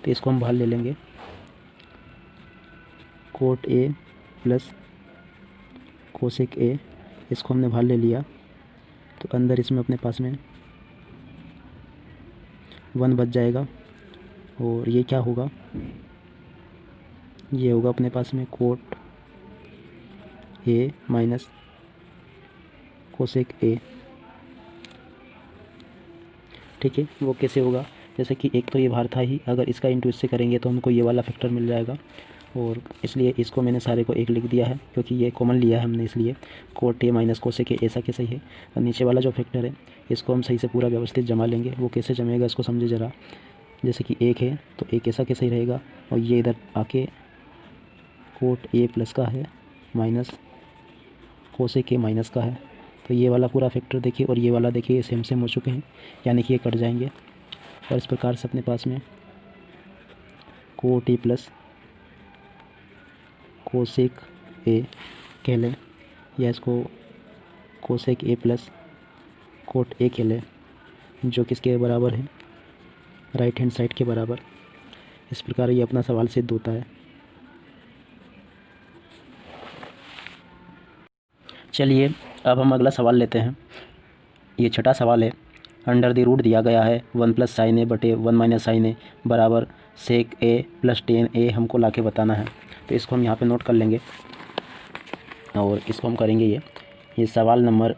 तो इसको हम बाहर ले लेंगे, cot A plus cosec A, इसको हमने बाहर ले लिया, तो अंदर इसमें अपने पास में 1 बच जाएगा, और ये क्या होगा, ये होगा अपने पास में coat A minus cosec A. ठीक है, वो कैसे होगा, जैसे कि एक तो ये बाहर था ही, अगर इसका इंटू इससे करेंगे तो हमको ये वाला फैक्टर मिल जाएगा, और इसलिए इसको मैंने सारे को 1 लिख दिया है, क्योंकि ये कॉमन लिया है हमने, इसलिए कोट ए माइनस कोसेक ए ऐसा कैसे ही है। और नीचे वाला जो फैक्टर है इसको हम सही से पूरा व्यवस्थित जमा लेंगे, वो कैसे जमेगा इसको समझे ज़रा। जैसे कि 1 है तो 1 ऐसा कैसे ही रहेगा, और ये इधर आके कोट ए प्लस का है माइनस कोसेक ए माइनस का है, तो ये वाला पूरा फैक्टर देखिए, और ये वाला देखिए, ये सेम सेम हो चुके हैं, यानी कि ये कट जाएंगे। और इस प्रकार से अपने पास में कोट ए प्लस कोसेक ए कह लें, या इसको कोसेक ए प्लस कोट ए के लिए जो किसके बराबर है, राइट हैंड साइड के बराबर। इस प्रकार ये अपना सवाल सिद्ध होता है। चलिए अब हम अगला सवाल लेते हैं। ये छठा सवाल है। अंडर द रूट दिया गया है 1 + sin a बटे 1 - sin a बराबर sec a + tan a हमको लाके बताना है। तो इसको हम यहाँ पे नोट कर लेंगे और इसको हम करेंगे ये सवाल नंबर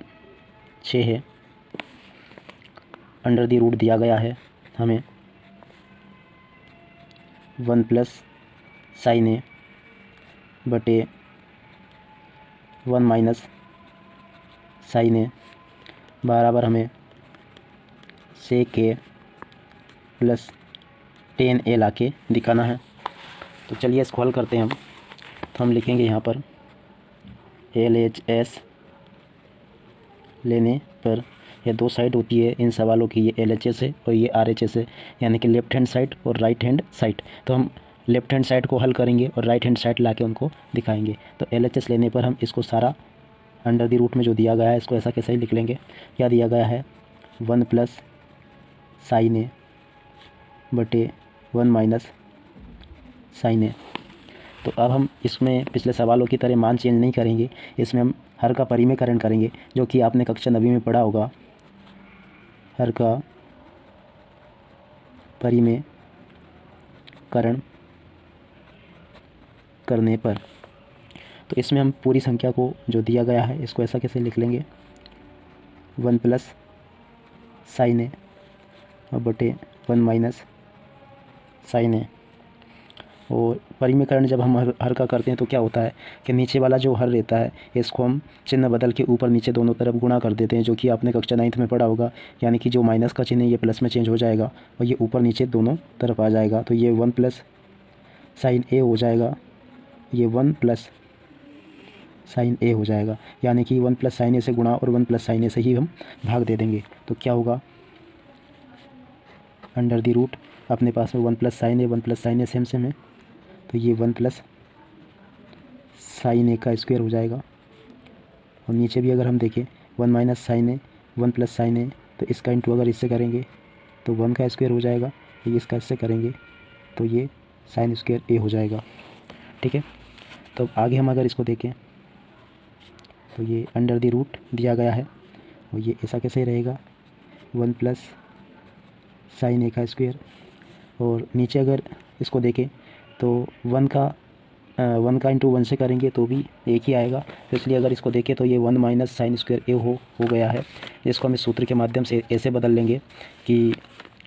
6 है। अंडर द रूट दिया गया है हमें 1 + sin a बटे 1 - sin a बराबर हमें sec a + tan a लाके दिखाना है। तो चलिए इसको हल करते हैं हम। तो हम लिखेंगे यहाँ पर LHS लेने पर, यह दो साइड होती है इन सवालों की, ये LHS है और ये RHS है, यानी कि लेफ़्ट हैंड साइड और राइट हैंड साइड। तो हम लेफ़्ट हैंड साइड को हल करेंगे और राइट हैंड साइड लाके उनको दिखाएंगे। तो LHS लेने पर हम इसको सारा अंडर द रूट में जो दिया गया है इसको ऐसा कैसे ही लिख लेंगे। क्या दिया गया है 1 + sin a बटे 1 - sin a। तो अब हम इसमें पिछले सवालों की तरह मान चेंज नहीं करेंगे, इसमें हम हर का परिमेयकरण करेंगे, जो कि आपने कक्षा 9वीं में पढ़ा होगा। हर का परिमेयकरण करने पर, तो इसमें हम पूरी संख्या को जो दिया गया है इसको ऐसा कैसे लिख लेंगे 1 + sin a और बटे 1 - sin a। और परिमेयकरण जब हम हर का करते हैं तो क्या होता है कि नीचे वाला जो हर रहता है इसको हम चिन्ह बदल के ऊपर नीचे दोनों तरफ गुणा कर देते हैं, जो कि आपने कक्षा 9th में पढ़ा होगा। यानी कि जो माइनस का चिन्ह है ये प्लस में चेंज हो जाएगा और ये ऊपर नीचे दोनों तरफ आ जाएगा। तो ये 1 + sin a हो जाएगा, ये 1 + sin a हो जाएगा। यानी कि 1 + sin a से गुणा और 1 + sin a से ही हम भाग दे देंगे। तो क्या होगा अंडर द रूट अपने पास में 1 + sin a 1 + sin a same है, तो ये 1 + sin a का स्क्वायर हो जाएगा। और नीचे भी अगर हम देखें 1 - sin a 1 + sin a, तो इसका इंटू अगर इससे करेंगे तो 1 का स्क्वायर हो जाएगा, ये इसका इससे करेंगे तो ये sin स्क्वायर a हो जाएगा। ठीक है, तो आगे हम अगर इसको देखें तो ये अंडर द रूट दिया गया है और ये ऐसा कैसे रहेगा 1 + sin a का स्क्वायर। और नीचे अगर इसको देखें तो 1 का इंटू 1 से करेंगे तो भी एक ही आएगा। तो इसलिए अगर इसको देखें तो ये 1 - sin स्क्वायर a हो गया है। इसको हम इस सूत्र के माध्यम से ऐसे बदल लेंगे कि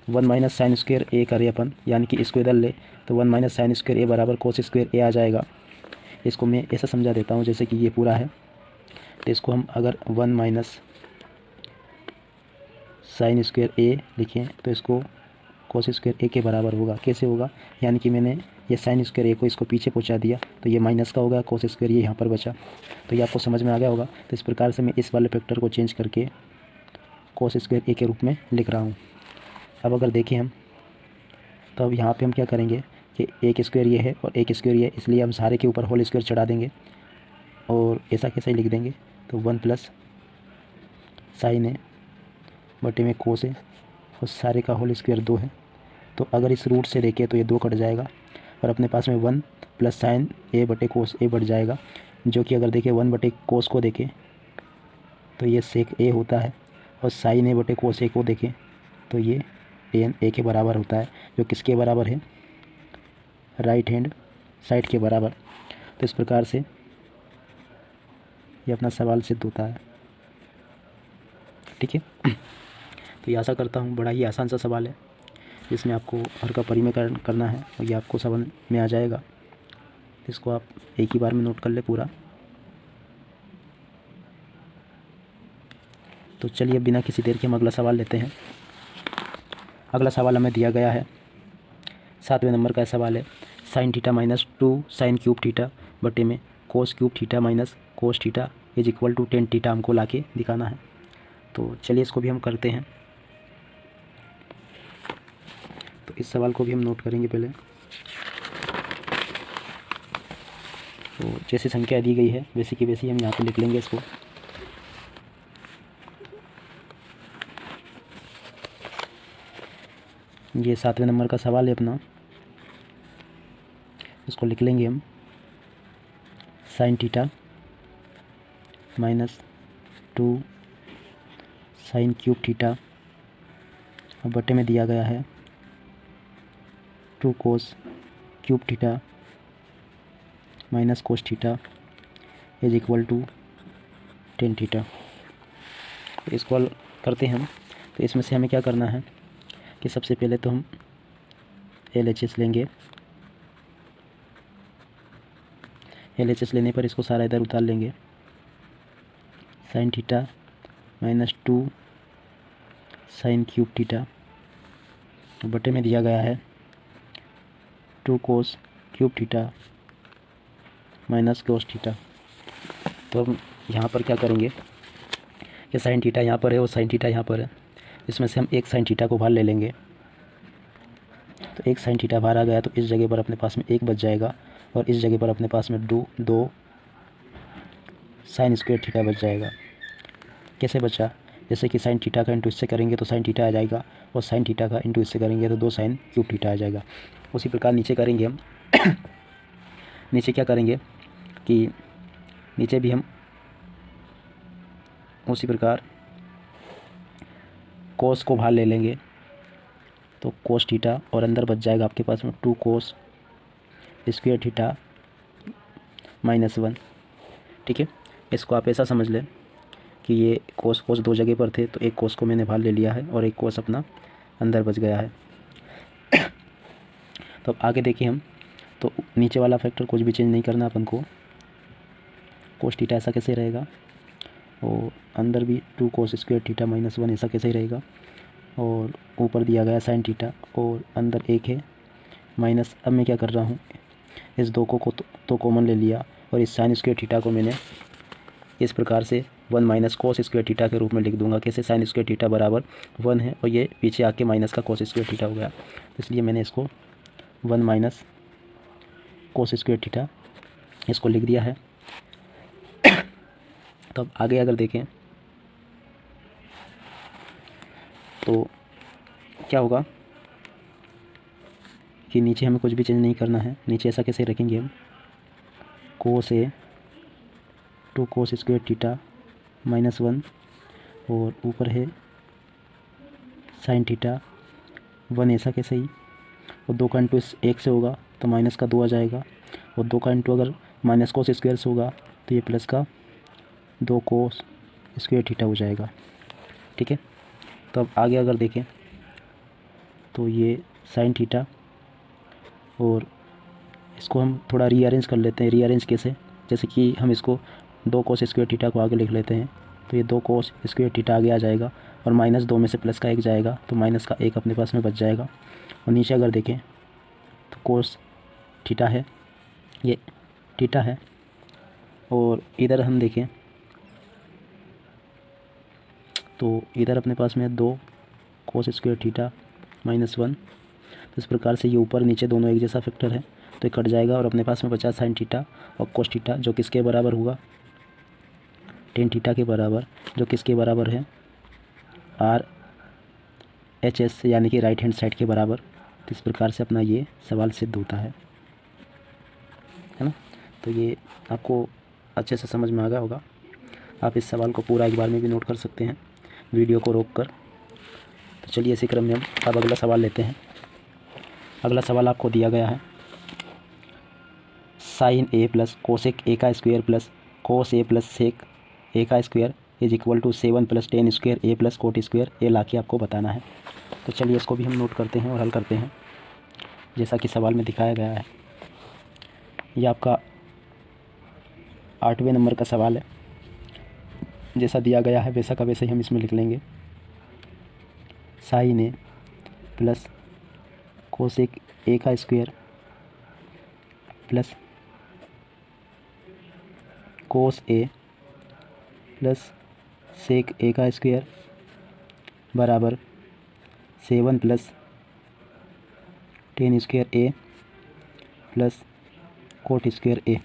1 - sin स्क्वायर a करें अपन, यानी कि इसको इधर ले तो 1 - sin स्क्वायर a बराबर cos स्क्वायर a आ जाएगा। इसको मैं ऐसा समझा देता हूँ जैसे कि ये पूरा है, तो इसको हम अगर 1 - sin स्क्वायर a लिखें तो इसको cos स्क्वायर a के बराबर होगा। कैसे होगा, यानी कि मैंने ये sin स्क्वायर a को इसको पीछे पहुंचा दिया तो ये माइनस का होगा, cos स्क्वायर ये यहाँ पर बचा। तो ये आपको समझ में आ गया होगा। तो इस प्रकार से मैं इस वाले फैक्टर को चेंज करके cos स्क्वायर a के रूप में लिख रहा हूँ। अब अगर देखें हम तो अब यहाँ पे हम क्या करेंगे कि एक स्क्वायर ये है और एक स्क्वायर ये है, इसलिए हम सारे के ऊपर होल स्क्वायर चढ़ा देंगे और ऐसा कैसे लिख देंगे। तो 1 + sin a बटे में cos a और सारे का होल स्क्वायर 2 है। तो अगर इस रूट से देखें तो ये 2 कट जाएगा और अपने पास में 1 + sin a बटे cos a बढ़ जाएगा, जो कि अगर देखें 1 बटे cos को देखें तो ये sec a होता है और sin a बटे cos a को देखें तो ये tan a के बराबर होता है, जो किसके बराबर है राइट हैंड साइड के बराबर। तो इस प्रकार से ये अपना सवाल सिद्ध होता है। ठीक है, तो ये आशा करता हूँ बड़ा ही आसान सा सवाल है, जिसमें आपको हर का परिमेयकरण करना है और ये आपको समझ में आ जाएगा। इसको आप एक ही बार में नोट कर ले पूरा। तो चलिए बिना किसी देर के हम अगला सवाल लेते हैं। अगला सवाल हमें दिया गया है 7वें नंबर का सवाल है। sin theta minus 2 sin cube theta बटे में cos cube theta minus cos theta is equal to tan theta हमको लाके दिखाना है। तो चलिए इसको भी हम करते हैं। तो इस सवाल को भी हम नोट करेंगे पहले। तो जैसी संख्या दी गई है वैसी की वैसी हम यहाँ पे लिख लेंगे इसको। ये 7वें नंबर का सवाल है अपना, इसको लिख लेंगे हम sine theta -2 sine cube theta और बटे में दिया गया है 2 cos cube theta minus cos theta is equal to tan theta. इसको हल करते हैं हम। तो इसमें से हमें क्या करना है कि सबसे पहले तो हम LHS लेंगे। LHS लेने पर इसको सारा इधर उतार लेंगे। Sign theta -2 sine cube theta बटे में दिया गया है 2 cos cube theta minus cos theta. तो हम यहाँ पर क्या करेंगे कि साइन थीटा यहाँ पर है और साइन थीटा यहाँ पर है, इसमें से हम एक साइन थीटा को बाहर ले लेंगे। तो एक साइन थीटा बाहर आ गया तो इस जगह पर अपने पास में एक बच जाएगा और इस जगह पर अपने पास में दो साइन स्क्वायर थीटा बच जाएगा। कैसे बचा? जैसे कि साइन थीटा का इंटू इससे करेंगे तो साइन थीटा आ जाएगा और साइन थीटा का इंटू इससे करेंगे तो 2 साइन क्यूब थीटा आ जाएगा। उसी प्रकार नीचे करेंगे हम नीचे क्या करेंगे कि नीचे भी हम उसी प्रकार कोस को बाहर ले लेंगे तो कोस थीटा और अंदर बच जाएगा आपके पास में 2 कोस स्क्वायर थीटा -1। ठीक है, इसको आप ऐसा समझ लें कि ये कोस दो जगह पर थे तो एक कोस को मैंने बाहर ले लिया है और एक कोस अपना अंदर बच गया है। तो अब आगे देखिए हम, तो नीचे वाला फैक्टर कुछ भी चेंज नहीं करना अपन को। कोस थीटा ऐसा कैसे रहेगा और अंदर भी 2 कोस स्क्वायर थीटा -1 ऐसा कैसे ही रहेगा और ऊपर दिया गया साइन थीटा और अंदर एक है माइनस। अब मैं क्या कर रहा हूँ, इस दो को तो कॉमन ले लिया और इस साइन स्क्वायर थीटा को मैंने इस प्रकार से 1 माइनस कोस स्क्वायर थीटा के रूप में लिख दूंगा। कैसे? साइन स्क्वायर थीटा बराबर 1 है और ये पीछे आके माइनस का कोस स्क्वायर थीटा हो गया, तो इसलिए मैंने इसको 1 माइनस कोस स्क्वायर थीटा इसको लिख दिया है। तो अब आगे अगर देखें तो क्या होगा कि नीचे हमें कुछ भी चेंज नहीं करना है। नीचे ऐसा कैसे रखेंगे हम, कोस ए 2 कोस स्क्वायर थीटा -1 और ऊपर है साइन थीटा 1 ऐसा कैसे ही, और 2 का इंटू इस 1 से होगा तो माइनस का 2 आ जाएगा और 2 का इंटू अगर माइनस कोस स्क्वायर से होगा तो ये प्लस का 2 कोस स्क्वायर थीटा हो जाएगा। ठीक है, तो अब आगे अगर देखें तो ये साइन थीटा और इसको हम थोड़ा रीअरेंज कर लेते हैं। रीअरेंज कैसे? जैसे कि हम इसको 2 कोस स्क्वायर थीटा को आगे लिख लेते हैं तो ये 2 कोस स्क्वायर थीटा आगे आ जाएगा और -2 में से प्लस का 1 जाएगा तो माइनस का 1 अपने पास में बच जाएगा। और नीचे अगर देखें तो कोस थीटा है, ये थीटा है और इधर हम देखें तो इधर अपने पास में 2 कोस स्क्वायर थीटा -1। तो इस प्रकार से ये ऊपर नीचे दोनों एक जैसा फैक्टर है तो ये कट जाएगा और अपने पास में बचा साइन थीटा और कोस थीटा जो किसके बराबर होगा, टेन थीटा के बराबर, जो किसके बराबर है RHS यानी कि राइट हैंड साइड के बराबर। तो इस प्रकार से अपना ये सवाल सिद्ध होता है ना। तो ये आपको अच्छे से समझ में आ गया होगा। आप इस सवाल को पूरा एक बार में भी नोट कर सकते हैं वीडियो को रोक कर। तो चलिए इसी क्रम में हम अब अगला सवाल लेते हैं। अगला सवाल आपको दिया गया है sine A plus cosec A का square plus cos A plus sec A का square is equal to 7 + 10 square A plus cot square A ला के आपको बताना है। तो चलिए इसको भी हम नोट करते हैं और हल करते हैं जैसा कि सवाल में दिखाया गया है। यह आपका 8वें नंबर का सवाल है। जैसा दिया गया है वैसा का वैसे ही हम इसमें लिख लेंगे। Sine A plus cosec A का square plus cos A plus sec A का स्क्वायर बराबर 7 + 10 square A plus cot square A.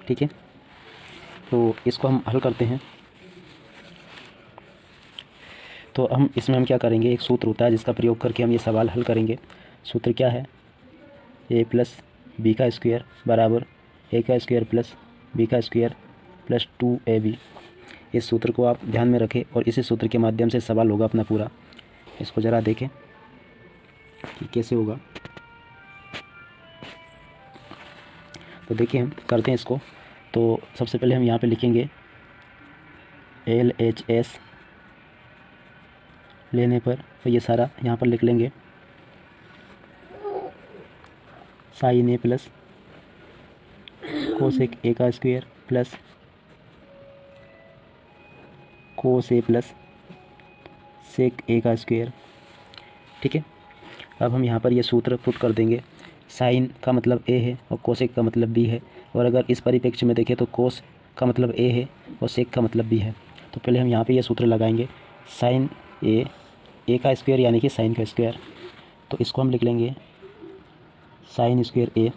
ठीक है, तो इसको हम हल करते हैं। तो हम क्या करेंगे, एक सूत्र होता है जिसका प्रयोग करके हम ये सवाल हल करेंगे। सूत्र क्या है, ए प्लस बी का स्क्वायर बराबर ए का स्क्वायर प्लस बी का स्क्वायर प्लस 2ab। इस सूत्र को आप ध्यान में रखें और इसी सूत्र के माध्यम से सवाल होगा अपना पूरा। इसको ज़रा देखें कि कैसे होगा। तो देखिए हम करते हैं इसको। तो सबसे पहले हम यहाँ पे लिखेंगे LHS लेने पर, तो ये सारा यहाँ पर लिख लेंगे sine A plus cosec A का square plus cos A plus sec A का स्क्वायर। ठीक है, अब हम यहाँ पर ये सूत्र पुट कर देंगे। साइन का मतलब ए है और कोसेक का मतलब बी है, और अगर इस परिप्रेक्ष्य में देखें तो कोस का मतलब ए है और सेक का मतलब बी है। तो पहले हम यहाँ पे ये सूत्र लगाएंगे, साइन ए का स्क्वायर यानी कि साइन का स्क्वायर। तो इसको हम लिख लेंगे sign square A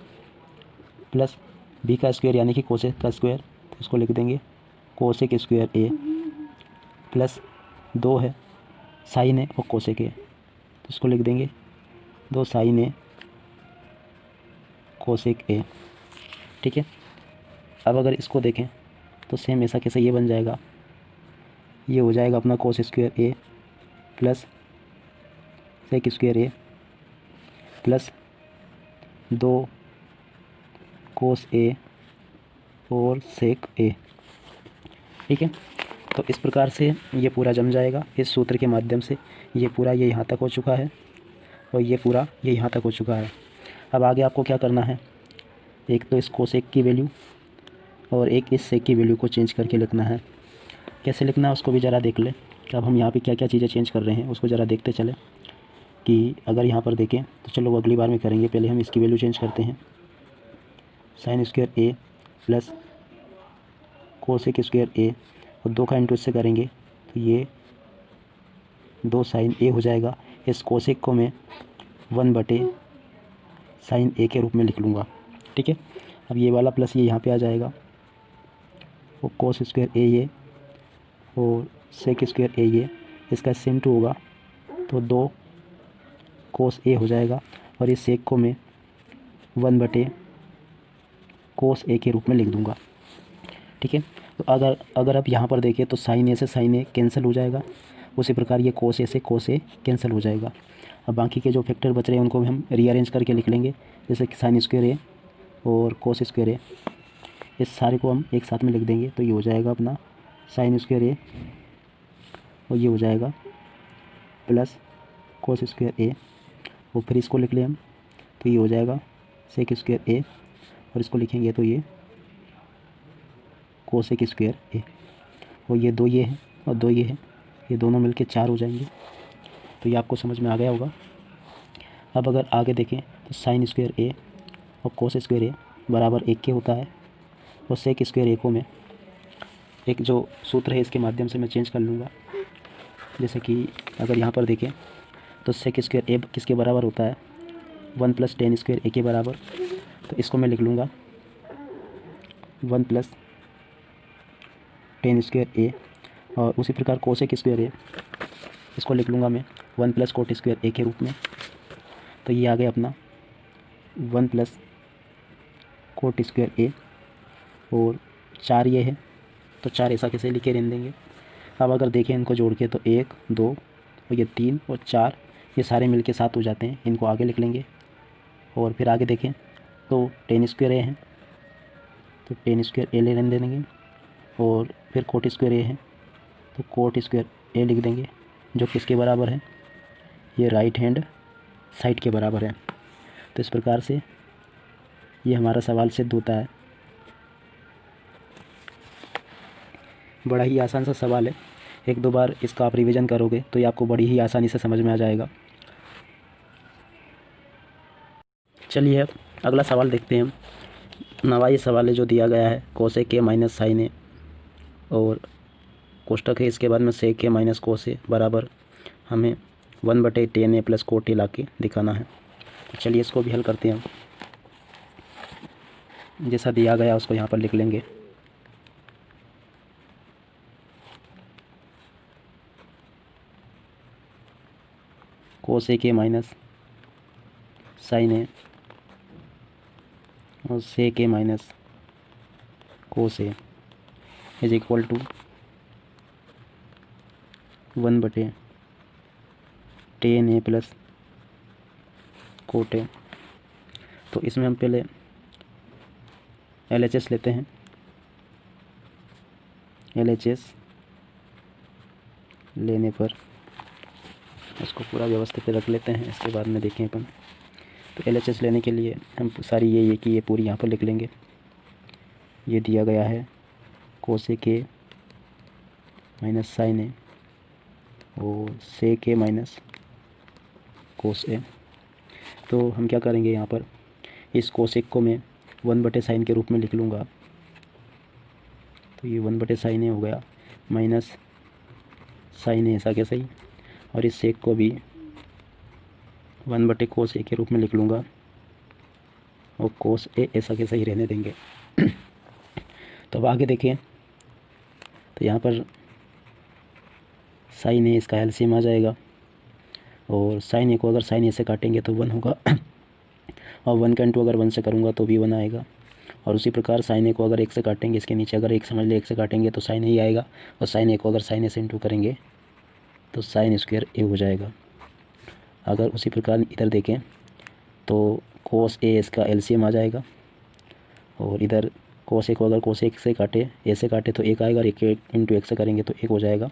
plus B का स्क्वायर यानी कि कोसेक का स्क्वायर, तो इसको लिख देंगे कोसेक स्क्वायर ए प्लस 2 है साइन ए और कोसेक ए, तो इसको लिख देंगे 2 साइन ए कोसेक ए। ठीक है, अब अगर इसको देखें तो सेम ऐसा कैसे ये बन जाएगा, ये हो जाएगा अपना cos square A plus sec square A plus 2 कोस ए और सेक ए। ठीक है, तो इस प्रकार से ये पूरा जम जाएगा इस सूत्र के माध्यम से। ये पूरा ये यहाँ तक हो चुका है और ये पूरा ये यहाँ तक हो चुका है। अब आगे आपको क्या करना है, एक तो इस कोसेक की वैल्यू और एक इस सेक की वैल्यू को चेंज करके लिखना है। कैसे लिखना है उसको भी ज़रा देख लें कि अब हम यहाँ पे क्या क्या चीज़ें चेंज कर रहे हैं, उसको ज़रा देखते चले। कि अगर यहाँ पर देखें तो चलो वो अगली बार में करेंगे, पहले हम इसकी वैल्यू चेंज करते हैं। Sign square A plus cosec square ए और 2 का इंटू इससे करेंगे तो ये 2 साइन ए हो जाएगा। इस कोसेक को मैं 1/साइन ए के रूप में लिख लूँगा। ठीक है, अब ये वाला प्लस ये यहाँ पे आ जाएगा, वो कोस स्क्वायर ए ये और सेक स्क्वायर ए ये, इसका सेम टू होगा तो 2 कोस ए हो जाएगा, और इस सेक को मैं 1/कोस ए के रूप में लिख दूँगा। ठीक है, तो अगर आप यहाँ पर देखें तो साइन ए से साइन ए कैंसिल हो जाएगा, उसी प्रकार ये कोस ए से कोस ए कैंसिल हो जाएगा। अब बाकी के जो फैक्टर बच रहे हैं उनको हम रीअरेंज करके लिख लेंगे, जैसे कि साइन स्क्वायर ए और कोस स्क्वायर ए, इस सारे को हम एक साथ में लिख देंगे तो ये हो जाएगा अपना साइन स्क्वायर ए और ये हो जाएगा प्लस कोस स्क्वायर ए, और फिर इसको लिख लें हम तो ये हो जाएगा सेक स्क्वायर ए, और इसको लिखेंगे तो ये कोसेक स्क्वायर ए, और ये 2 ये है और 2 ये है, ये दोनों मिलके 4 हो जाएंगे। तो ये आपको समझ में आ गया होगा। अब अगर आगे देखें तो साइन स्क्वायर ए और कोस स्क्वायर ए बराबर 1 के होता है, और सेक स्क्वायर ए को मैं एक जो सूत्र है इसके माध्यम से मैं चेंज कर लूँगा। जैसे कि अगर यहाँ पर देखें तो सेक स्क्वायर ए किसके बराबर होता है, 1 + tan स्क्वायर ए के बराबर, तो इसको मैं लिख लूँगा 1 + tan स्क्वायर ए, और उसी प्रकार कोसेक स्क्वायर ए इसको लिख लूँगा मैं 1 + कोट स्क्वायर ए के रूप में। तो ये आ गया अपना 1 + कोट स्क्वायर ए, और 4 ये है तो 4 ऐसा कैसे लिखे रहने देंगे। अब अगर देखें इनको जोड़ के तो 1 2 और ये 3 और 4 ये सारे मिलके 7 हो जाते हैं, इनको आगे लिख लेंगे। और फिर आगे देखें तो tan स्क्वायर ए है तो tan स्क्वायर ए ले लेने देंगे, और फिर कोट स्क्वायर ए है तो कोट स्क्वायर ए लिख देंगे, जो किसके बराबर है, ये राइट हैंड साइड के बराबर है। तो इस प्रकार से ये हमारा सवाल सिद्ध होता है। बड़ा ही आसान सा सवाल है, 1-2 बार इसका आप रिवीजन करोगे तो ये आपको बड़ी ही आसानी से समझ में आ जाएगा। चलिए अब अगला सवाल देखते हैं हम। नवा ये सवाल है जो दिया गया है, cosec A minus sine A, और कोष्टक है इसके बाद में सेक ए माइनस कोस ए बराबर हमें 1/tan ए प्लस कोट ए ला के दिखाना है। तो चलिए इसको भी हल करते हैं हम। जैसा दिया गया उसको यहाँ पर लिख लेंगे। कोस ए के माइनस साइन ए और sec A minus cos A is equal to 1/tan A plus cot A. तो इसमें हम पहले LHS लेते हैं। LHS लेने पर उसको पूरा व्यवस्थित पे रख लेते हैं, इसके बाद में देखें अपन। तो LHS लेने के लिए हम सारी ये की ये पूरी यहाँ पर लिख लेंगे। ये दिया गया है cosec A minus sine A और सेक ए माइनस कोस ए। तो हम क्या करेंगे, यहाँ पर इस कोसेक को मैं 1/sin के रूप में लिख लूँगा। तो ये 1/sin ए हो गया माइनस साइन ए ऐसा के सही, और इस सेक को भी 1/cos ए के रूप में लिख लूँगा और कोस ए ऐसा के सही रहने देंगे। तो अब आगे देखें, तो यहाँ पर साइन ए इसका एलसीएम आ जाएगा, और साइन ए को अगर साइन ए से काटेंगे तो 1 होगा और 1 का इंटू अगर 1 से करूँगा तो भी 1 आएगा। और उसी प्रकार साइन ए को अगर 1 से काटेंगे, इसके नीचे अगर 1 समझ ले 1 से काटेंगे तो साइन ए ही आएगा, और साइन ए को अगर साइन ए से इंटू करेंगे तो साइन स्क्वायर ए हो जाएगा। अगर उसी प्रकार इधर देखें तो कोस ए इसका एलसीएम आ जाएगा, और इधर कोस ए को अगर कोस ए से काटे ए से काटे तो 1 आएगा, और 1 इंटू 1 से करेंगे तो 1 हो जाएगा।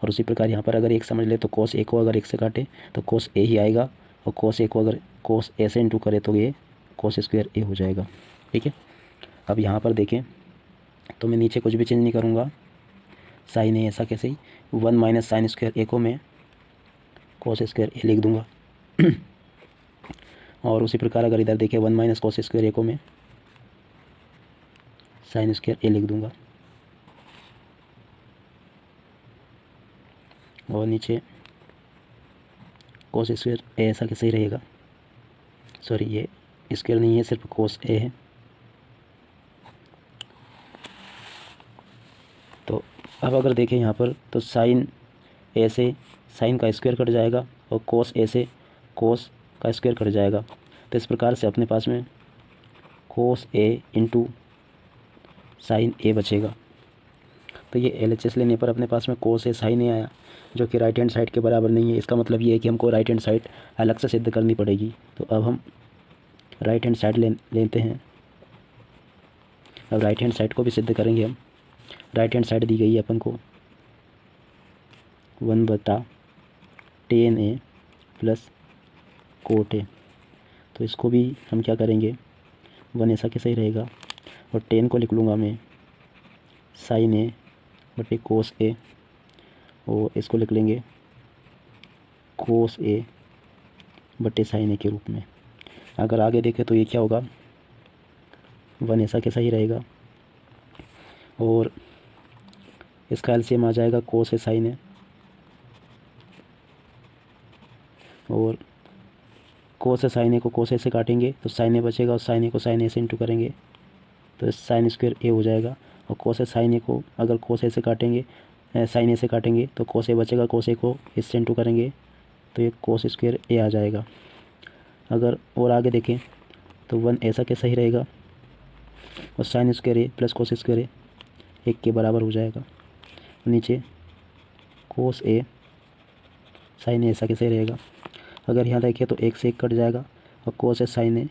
और उसी प्रकार यहाँ पर अगर 1 समझ ले तो कोस ए को अगर 1 से काटे तो कोस ए ही आएगा, और कोस ए को अगर कोस ए से इंटू करे तो ये कोस स्क्वायर ए हो जाएगा। ठीक है, अब यहाँ पर देखें तो मैं नीचे कुछ भी चेंज नहीं करूँगा, साइन ए ऐसा कैसे ही 1 माइनस साइन स्क्वायर ए को मैं कोस स्क्वायर ए लिख दूँगा। और उसी प्रकार अगर इधर देखें 1 माइनस कोस स्क्वायर ए को मैं साइन स्क्वायर ए लिख दूँगा, और नीचे कोस स्क्वायर ए ऐसा कैसे ही रहेगा। सॉरी, ये स्क्वायर नहीं है, सिर्फ कोस ए है। तो अब अगर देखें यहाँ पर तो साइन ए से साइन का स्क्वायर कट जाएगा, और कोस ए से कोस का स्क्वायर कट जाएगा। तो इस प्रकार से अपने पास में कोस ए इंटू साइन ए बचेगा। तो ये LHS लेने पर अपने पास में कोस ए साइन ए आया, जो कि राइट हैंड साइड के बराबर नहीं है। इसका मतलब ये है कि हमको राइट हैंड साइड अलग से सिद्ध करनी पड़ेगी। तो अब हम राइट हैंड साइड लेते हैं। अब राइट हैंड साइड को भी सिद्ध करेंगे हम। राइट हैंड साइड दी गई है अपन को 1/tan A plus cot A. तो इसको भी हम क्या करेंगे, 1 ऐसा कैसे ही रहेगा, और 10 को लिख लूँगा मैं साइन ए बटे कोस ए, और इसको लिख लेंगे कोस ए बटे साइन ए के रूप में। अगर आगे देखें तो ये क्या होगा, 1 ऐसा कैसा ही रहेगा, और इसका एलसीएम आ जाएगा कोस ए साइन ए, और कोस ए साइन ए को कोस ए से काटेंगे तो साइन ए बचेगा, और साइन ए को साइन ए से इंटू करेंगे तो साइन स्क्वायर ए हो जाएगा। और कोस ए साइन ए को अगर कोस ए से काटेंगे साइन ए से काटेंगे तो कोस ए बचेगा, कोस ए को इससे इंटू करेंगे तो ये कोस स्क्वायर ए आ जाएगा। अगर और आगे देखें तो 1 ऐसा कैसा ही रहेगा, और sign square A plus cos square ए 1 के बराबर हो जाएगा। नीचे कोस ए साइन ए ऐसा कैसे रहेगा। अगर यहाँ देखें तो 1 से 1 कट जाएगा, और कोस ए साइन ए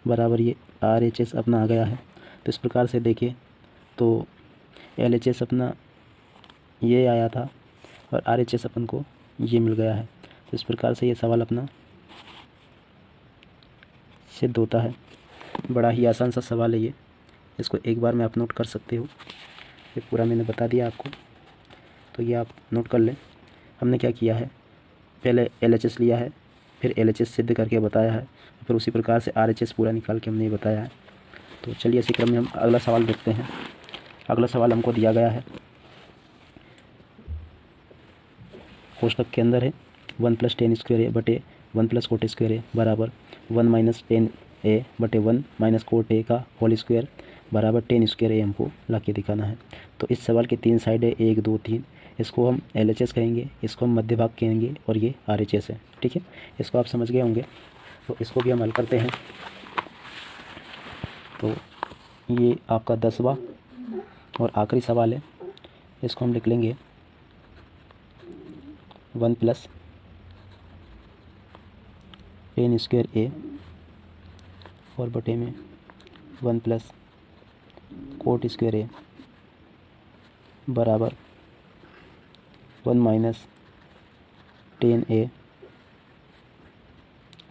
बराबर ये RHS अपना आ गया है। तो इस प्रकार से देखिए तो LHS अपना ये आया था, और RHS अपन को ये मिल गया है। तो इस प्रकार से ये सवाल अपना सिद्ध होता है। बड़ा ही आसान सा सवाल है ये, इसको एक बार में आप नोट कर सकते हो। ये पूरा मैंने बता दिया आपको, तो ये आप नोट कर लें। हमने क्या किया है, पहले LHS लिया है, फिर LHS सिद्ध करके बताया है, फिर उसी प्रकार से RHS पूरा निकाल के हमने ये बताया है। तो चलिए इसी क्रम में हम अगला सवाल देखते हैं। अगला सवाल हमको दिया गया है, कोष्टक के अंदर है 1 + tan स्क्वायर ए बटे 1 + कोट स्क्वायर ए बराबर 1 - tan ए बटे 1 - कोट ए का होल स्क्वायर बराबर tan स्क्वायर ए हमको ला के दिखाना है। तो इस सवाल की 3 साइड है, 1 2 3। इसको हम LHS कहेंगे, इसको हम मध्य भाग कहेंगे और ये RHS है। ठीक है, इसको आप समझ गए होंगे। तो इसको भी हम हल करते हैं। तो ये आपका 10वां और आखिरी सवाल है। इसको हम लिख लेंगे 1 + tan² A और बटे में 1 + cot² A बराबर 1 - tan A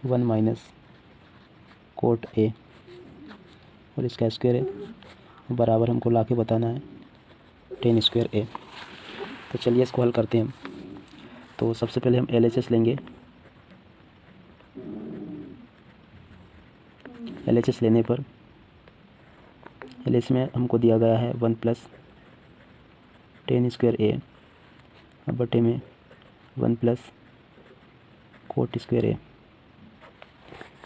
1 - cot A और इसका स्क्वायर है बराबर हमको ला के बताना है tan² A। तो चलिए इसको हल करते हैं हम। तो सबसे पहले हम LHS लेंगे। LHS लेने पर LHS में हमको दिया गया है 1 + tan² A बटे में 1 + cot² A।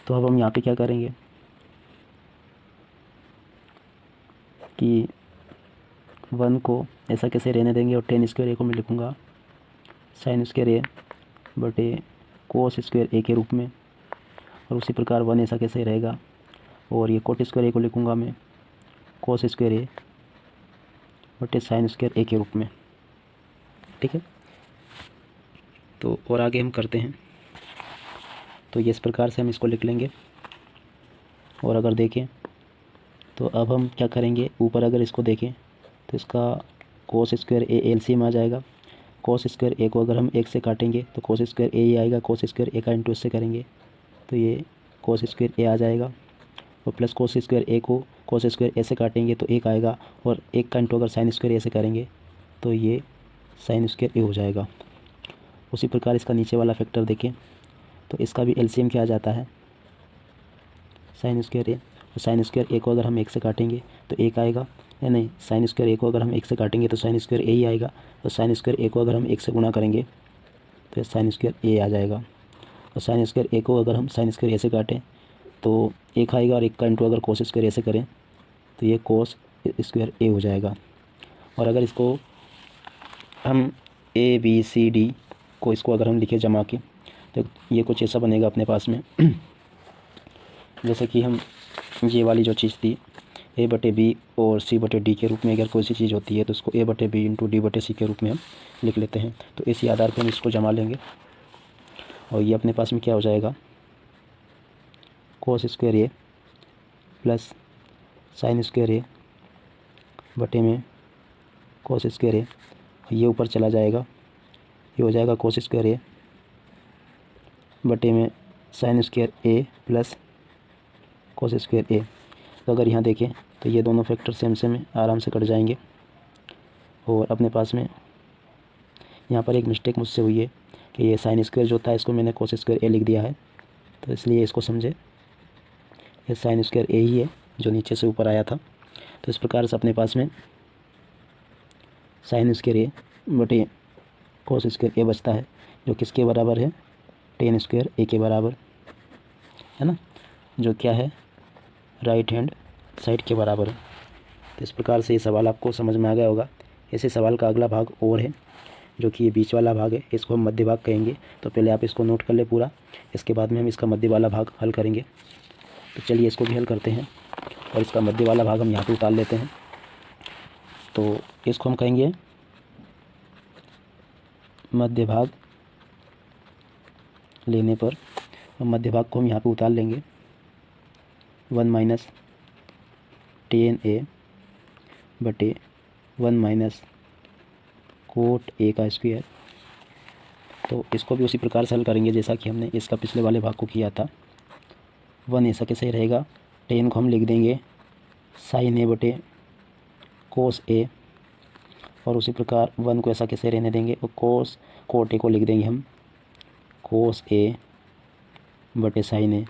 तो अब हम यहाँ पे क्या करेंगे कि 1 को ऐसा कैसे रहने देंगे और tan² A को मैं लिखूँगा sin² A बटे cos² A के रूप में, और उसी प्रकार 1 ऐसा कैसे रहेगा और ये cot² A को लिखूँगा मैं cos² A बटे sin² A के रूप में। ठीक है, तो और आगे हम करते हैं। तो ये इस प्रकार से हम इसको लिख लेंगे। और अगर देखें तो अब हम क्या करेंगे, ऊपर अगर इसको देखें तो इसका cos² A LCM आ जाएगा। cos² A को अगर हम 1 से काटेंगे तो cos² A ही आएगा। cos² A का इंटू इससे करेंगे तो ये cos² A आ जाएगा, और प्लस cos² A को cos² A से काटेंगे तो 1 आएगा, और 1 का इंटू अगर sin² A से करेंगे तो ये sin² A हो जाएगा। उसी प्रकार इसका नीचे वाला फैक्टर देखें तो इसका भी LCM क्या आ जाता है sin² A, और sin² A को अगर हम 1 से काटेंगे तो 1 आएगा, या नहीं, sin² A को अगर हम 1 से काटेंगे तो sin² A ही आएगा, और sin² A को अगर हम 1 से गुणा करेंगे तो sin² A आ जाएगा, और sin² A को अगर हम sin² A से काटें तो 1 आएगा, और 1 का इंटू अगर cos² A से करें तो ये cos² A हो जाएगा। और अगर इसको हम ABCD को इसको अगर हम लिखे जमा के तो ये कुछ ऐसा बनेगा अपने पास में जैसे कि हम ये वाली जो चीज़ थी A/B और C/D के रूप में अगर कोई सी चीज़ होती है तो उसको A/B × D/C के रूप में हम लिख लेते हैं। तो इसी आधार पर हम इसको जमा लेंगे, और ये अपने पास में क्या हो जाएगा cos² A plus sin² A बटे में cos² A, ये ऊपर चला जाएगा, ये हो जाएगा cos² A बटे में sin² A plus cos² A। तो अगर यहाँ देखें तो ये दोनों फैक्टर सेम सेम आराम से कट जाएंगे, और अपने पास में यहाँ पर एक मिस्टेक मुझसे हुई है कि ये sin² जो था इसको मैंने cos² A लिख दिया है, तो इसलिए इसको समझे, ये sin² A ही है जो नीचे से ऊपर आया था। तो इस प्रकार से अपने पास में sin² A बटे cos² A बचता है, जो किसके बराबर है tan² A के बराबर है ना, जो क्या है राइट हैंड साइड के बराबर है। तो इस प्रकार से ये सवाल आपको समझ में आ गया होगा। ऐसे सवाल का अगला भाग और है जो कि ये बीच वाला भाग है, इसको हम मध्य भाग कहेंगे। तो पहले आप इसको नोट कर ले पूरा, इसके बाद में हम इसका मध्य वाला भाग हल करेंगे। तो चलिए इसको भी हल करते हैं, और इसका मध्य वाला भाग हम यहाँ पे उतार लेते हैं। तो इसको हम कहेंगे मध्य भाग लेने पर मध्य भाग को हम यहाँ पे उतार लेंगे 1 - tan A बटे 1 - cot A का स्क्वायर। तो इसको भी उसी प्रकार से हल करेंगे जैसा कि हमने इसका पिछले वाले भाग को किया था। 1 ऐसा कैसे रहेगा, tan को हम लिख देंगे sin A बटे cos A, और उसी प्रकार 1 को ऐसा कैसे रहने देंगे, और cot A को लिख देंगे हम cos A बटे sin A,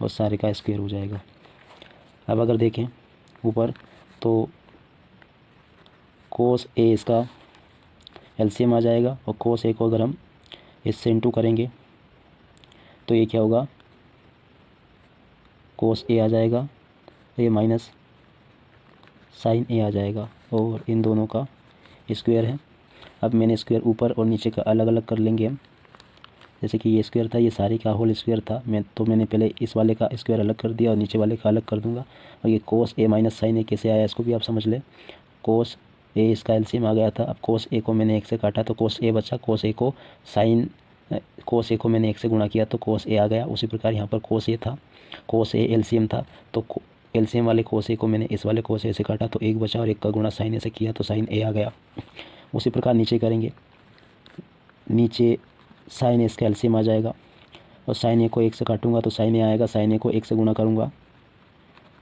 और सारे का स्क्वायर हो जाएगा। अब अगर देखें ऊपर तो cos A इसका LCM आ जाएगा, और cos A को अगर हम इससे इंटू करेंगे तो ये क्या होगा cos A आ जाएगा, ये माइनस sin A आ जाएगा, और इन दोनों का स्क्वायर है। अब मैंने स्क्वायर ऊपर और नीचे का अलग अलग कर लेंगे हम। जैसे कि ये स्क्वायर था, ये सारे का होल स्क्वायर था, मैंने पहले इस वाले का स्क्वायर अलग कर दिया और नीचे वाले का अलग कर दूंगा। और ये कोस ए माइनस साइन ए कैसे आया इसको भी आप समझ लें। कोस ए इसका एलसीएम आ गया था। अब कोस ए को मैंने 1 से काटा तो कोस ए बचा। कोस ए को मैंने 1 से गुणा किया तो कोस ए आ गया। उसी प्रकार यहाँ पर कोस ए था, कोस ए एलसीएम था तो एलसीएम वाले कोस ए को मैंने इस वाले कोस ए से काटा तो 1 बचा और 1 का गुणा साइन ए से किया तो साइन ए आ गया। उसी प्रकार नीचे करेंगे, नीचे साइन ए इसका एलसीएम आ जाएगा और साइन ए को 1 से काटूंगा तो साइन ए आएगा। साइन ए को 1 से गुणा करूंगा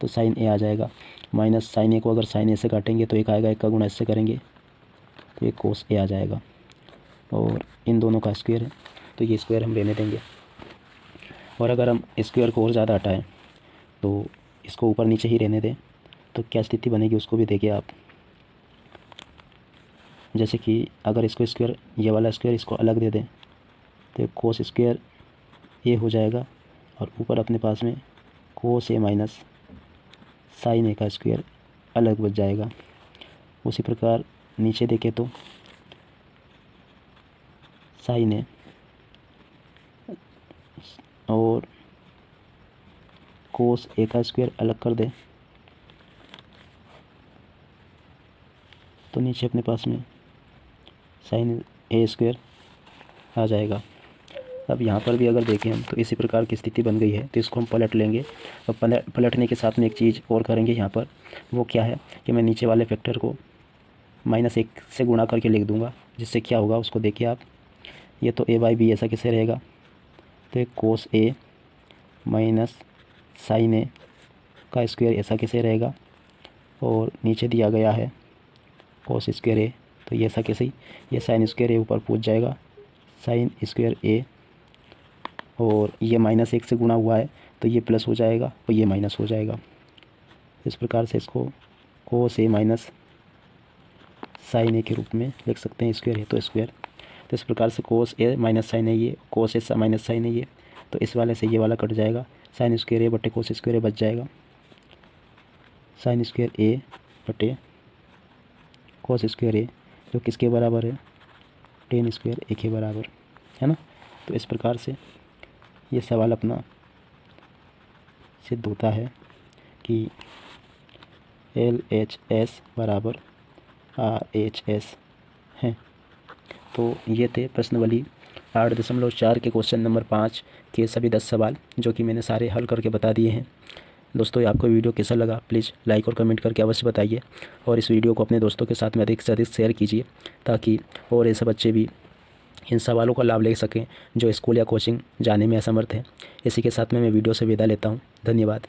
तो साइन ए आ जाएगा। माइनस साइन ए को अगर साइन ए से काटेंगे तो 1 आएगा, 1 का गुणा इससे करेंगे तो ये कोस ए आ जाएगा। और इन दोनों का स्क्वायर है तो ये स्क्वायर हम रहने देंगे। और अगर हम स्क्वायर को और ज़्यादा हटाएं तो इसको ऊपर नीचे ही रहने दें तो क्या स्थिति बनेगी उसको भी देखिए आप। जैसे कि अगर इसको स्क्वायर, ये वाला स्क्वायर इसको अलग दे दें तो कोस स्क्वायर ए हो जाएगा और ऊपर अपने पास में कोस ए माइनस साइन ए का स्क्वायर अलग बच जाएगा। उसी प्रकार नीचे देखें तो साइन ए और कोस ए का स्क्वायर अलग कर दें तो नीचे अपने पास में साइन ए स्क्वायर आ जाएगा। अब यहाँ पर भी अगर देखें हम तो इसी प्रकार की स्थिति बन गई है तो इसको हम पलट लेंगे। और पलटने के साथ में एक चीज़ और करेंगे यहाँ पर, वो क्या है कि मैं नीचे वाले फैक्टर को -1 से गुणा करके लिख दूँगा, जिससे क्या होगा उसको देखिए आप। ये तो a बाई बी ऐसा कैसे रहेगा तो एक कोस ए माइनस साइन ए का स्क्वायर ऐसा कैसे रहेगा। और नीचे दिया गया है कोस स्क्वायर ए तो ये ऐसा कैसे, ये साइन स्क्वायर ए ऊपर पूछ जाएगा साइन स्क्वायर ए और ये -1 से गुणा हुआ है तो ये प्लस हो जाएगा और ये माइनस हो जाएगा। इस प्रकार से इसको कोस ए माइनस साइन ए के रूप में लिख सकते हैं। स्क्वायर है तो स्क्वायर, तो इस प्रकार से कोस ए माइनस साइन ए ये, कोस ए माइनस साइन ए ये, तो इस वाले से ये वाला कट जाएगा। साइन स्क्वायर ए बटे कोस स्क्वायर ए बच जाएगा। साइन स्क्वायर ए बटे कोस स्क्वायर ए जो किसके बराबर है, टेन स्क्वायर ए के बराबर है ना। तो इस प्रकार से ये सवाल अपना सिद्ध होता है कि LHS बराबर RHS है। तो ये थे प्रश्नावली 8.4 के क्वेश्चन नंबर 5 के सभी 10 सवाल जो कि मैंने सारे हल करके बता दिए हैं। दोस्तों आपको वीडियो कैसा लगा प्लीज़ लाइक और कमेंट करके अवश्य बताइए और इस वीडियो को अपने दोस्तों के साथ में अधिक से अधिक शेयर कीजिए ताकि और ऐसे बच्चे भी इन सवालों का लाभ ले सकें जो स्कूल या कोचिंग जाने में असमर्थ हैं। इसी के साथ में मैं वीडियो से विदा लेता हूँ। धन्यवाद।